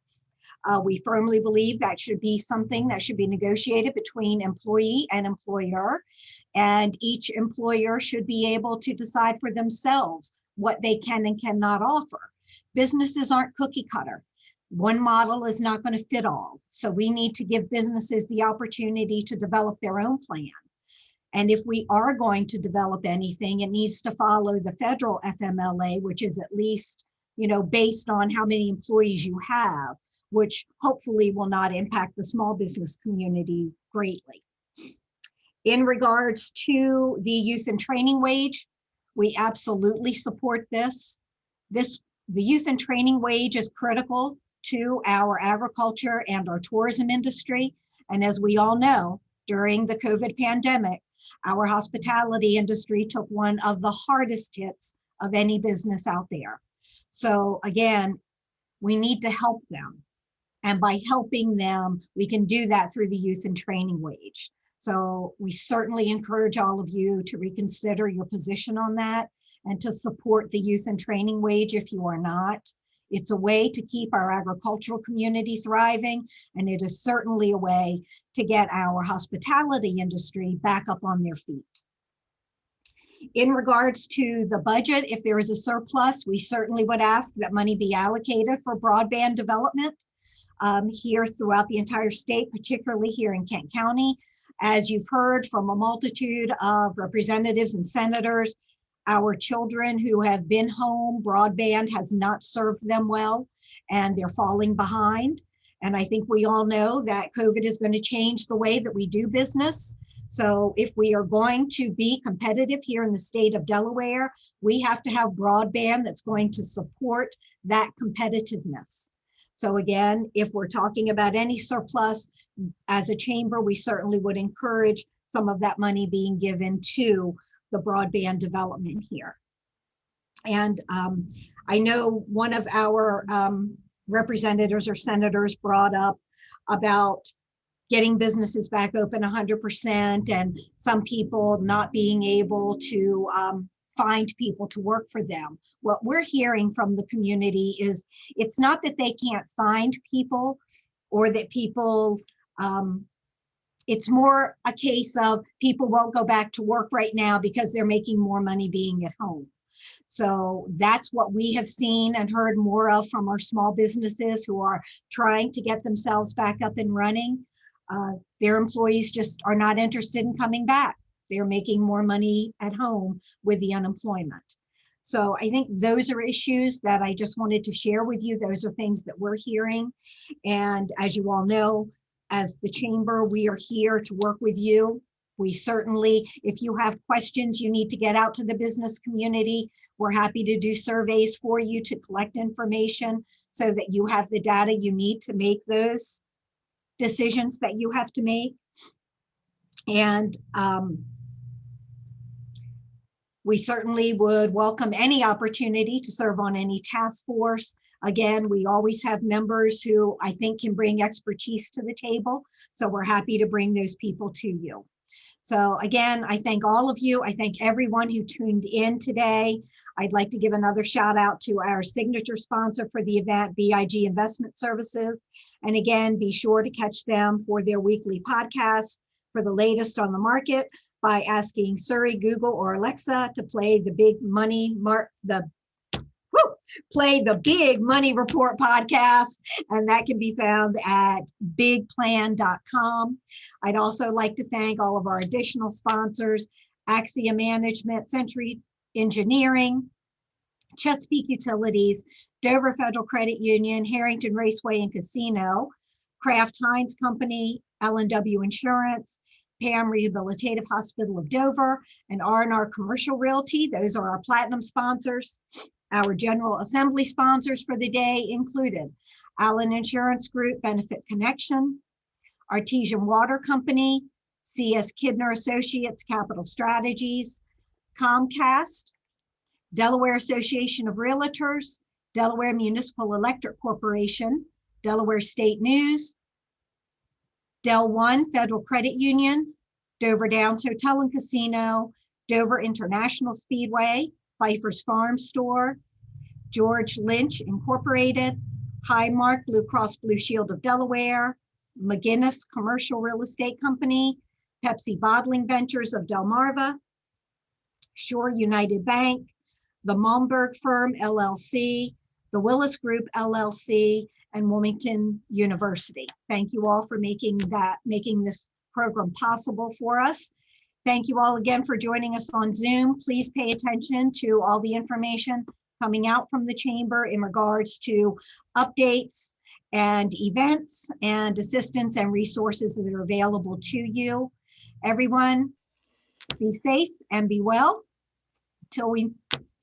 We firmly believe that should be something that should be negotiated between employee and employer, and each employer should be able to decide for themselves what they can and cannot offer. Businesses aren't cookie cutter. One model is not going to fit all. So we need to give businesses the opportunity to develop their own plan. And if we are going to develop anything, it needs to follow the federal FMLA, which is at least, based on how many employees you have, which hopefully will not impact the small business community greatly. In regards to the youth and training wage, we absolutely support this. The youth and training wage is critical to our agriculture and our tourism industry. And as we all know, during the COVID pandemic, our hospitality industry took one of the hardest hits of any business out there. So again, we need to help them. And by helping them, we can do that through the youth and training wage. So we certainly encourage all of you to reconsider your position on that and to support the youth and training wage if you are not. It's a way to keep our agricultural community thriving, and it is certainly a way to get our hospitality industry back up on their feet. In regards to the budget, if there is a surplus, we certainly would ask that money be allocated for broadband development here throughout the entire state, particularly here in Kent County. As you've heard from a multitude of representatives and senators, our children who have been home, broadband has not served them well, and they're falling behind. And I think we all know that COVID is going to change the way that we do business. So if we are going to be competitive here in the state of Delaware, we have to have broadband that's going to support that competitiveness. So again, if we're talking about any surplus, as a chamber, we certainly would encourage some of that money being given to the broadband development here. And I know one of our representatives or senators brought up about getting businesses back open 100% and some people not being able to find people to work for them. What we're hearing from the community is it's not that they can't find people or that people, it's more a case of people won't go back to work right now because they're making more money being at home. So that's what we have seen and heard more of from our small businesses who are trying to get themselves back up and running. Their employees just are not interested in coming back. They're making more money at home with the unemployment. So I think those are issues that I just wanted to share with you. Those are things that we're hearing. And as you all know, as the chamber, we are here to work with you. We certainly, if you have questions you need to get out to the business community, we're happy to do surveys for you to collect information so that you have the data you need to make those decisions that you have to make. And we certainly would welcome any opportunity to serve on any task force. Again, we always have members who I think can bring expertise to the table. So we're happy to bring those people to you. So again, I thank all of you. I thank everyone who tuned in today. I'd like to give another shout out to our signature sponsor for the event, BIG Investment Services. And again, be sure to catch them for their weekly podcast for the latest on the market by asking Siri, Google, or Alexa to play the Big Money Big Money Report podcast, and that can be found at bigplan.com. I'd also like to thank all of our additional sponsors, Axia Management, Century Engineering, Chesapeake Utilities, Dover Federal Credit Union, Harrington Raceway and Casino, Kraft Heinz Company, L&W Insurance, Pam Rehabilitative Hospital of Dover, and R&R Commercial Realty. Those are our platinum sponsors. Our General Assembly sponsors for the day included Allen Insurance Group, Benefit Connection, Artesian Water Company, C.S. Kidner Associates Capital Strategies, Comcast, Delaware Association of Realtors, Delaware Municipal Electric Corporation, Delaware State News, Del One Federal Credit Union, Dover Downs Hotel and Casino, Dover International Speedway, Pfeiffer's Farm Store, George Lynch Incorporated, Highmark Blue Cross Blue Shield of Delaware, McGinnis Commercial Real Estate Company, Pepsi Bottling Ventures of Delmarva, Shore United Bank, the Malmberg Firm LLC, the Willis Group LLC, and Wilmington University. Thank you all for making this program possible for us. Thank you all again for joining us on Zoom. Please pay attention to all the information coming out from the chamber in regards to updates and events and assistance and resources that are available to you. Everyone, be safe and be well. Till we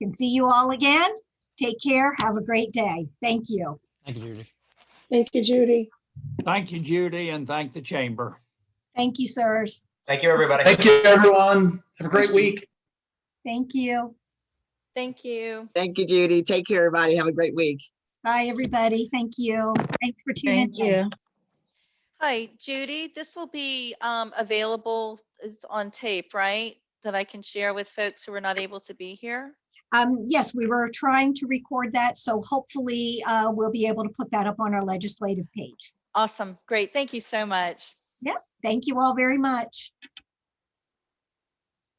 can see you all again, take care. Have a great day. Thank you. Thank you, Judy. Thank you, Judy. Thank you, Judy, and thank the chamber. Thank you, sirs. Thank you, everybody. Thank you, everyone. Have a great week. Thank you. Thank you. Thank you, Judy. Take care, everybody. Have a great week. Bye, everybody. Thank you. Thanks for tuning in. Hi, Judy. This will be available. It's on tape, right? That I can share with folks who are not able to be here. Yes, we were trying to record that, so hopefully we'll be able to put that up on our legislative page. Awesome. Great. Thank you so much. Yep. Thank you all very much.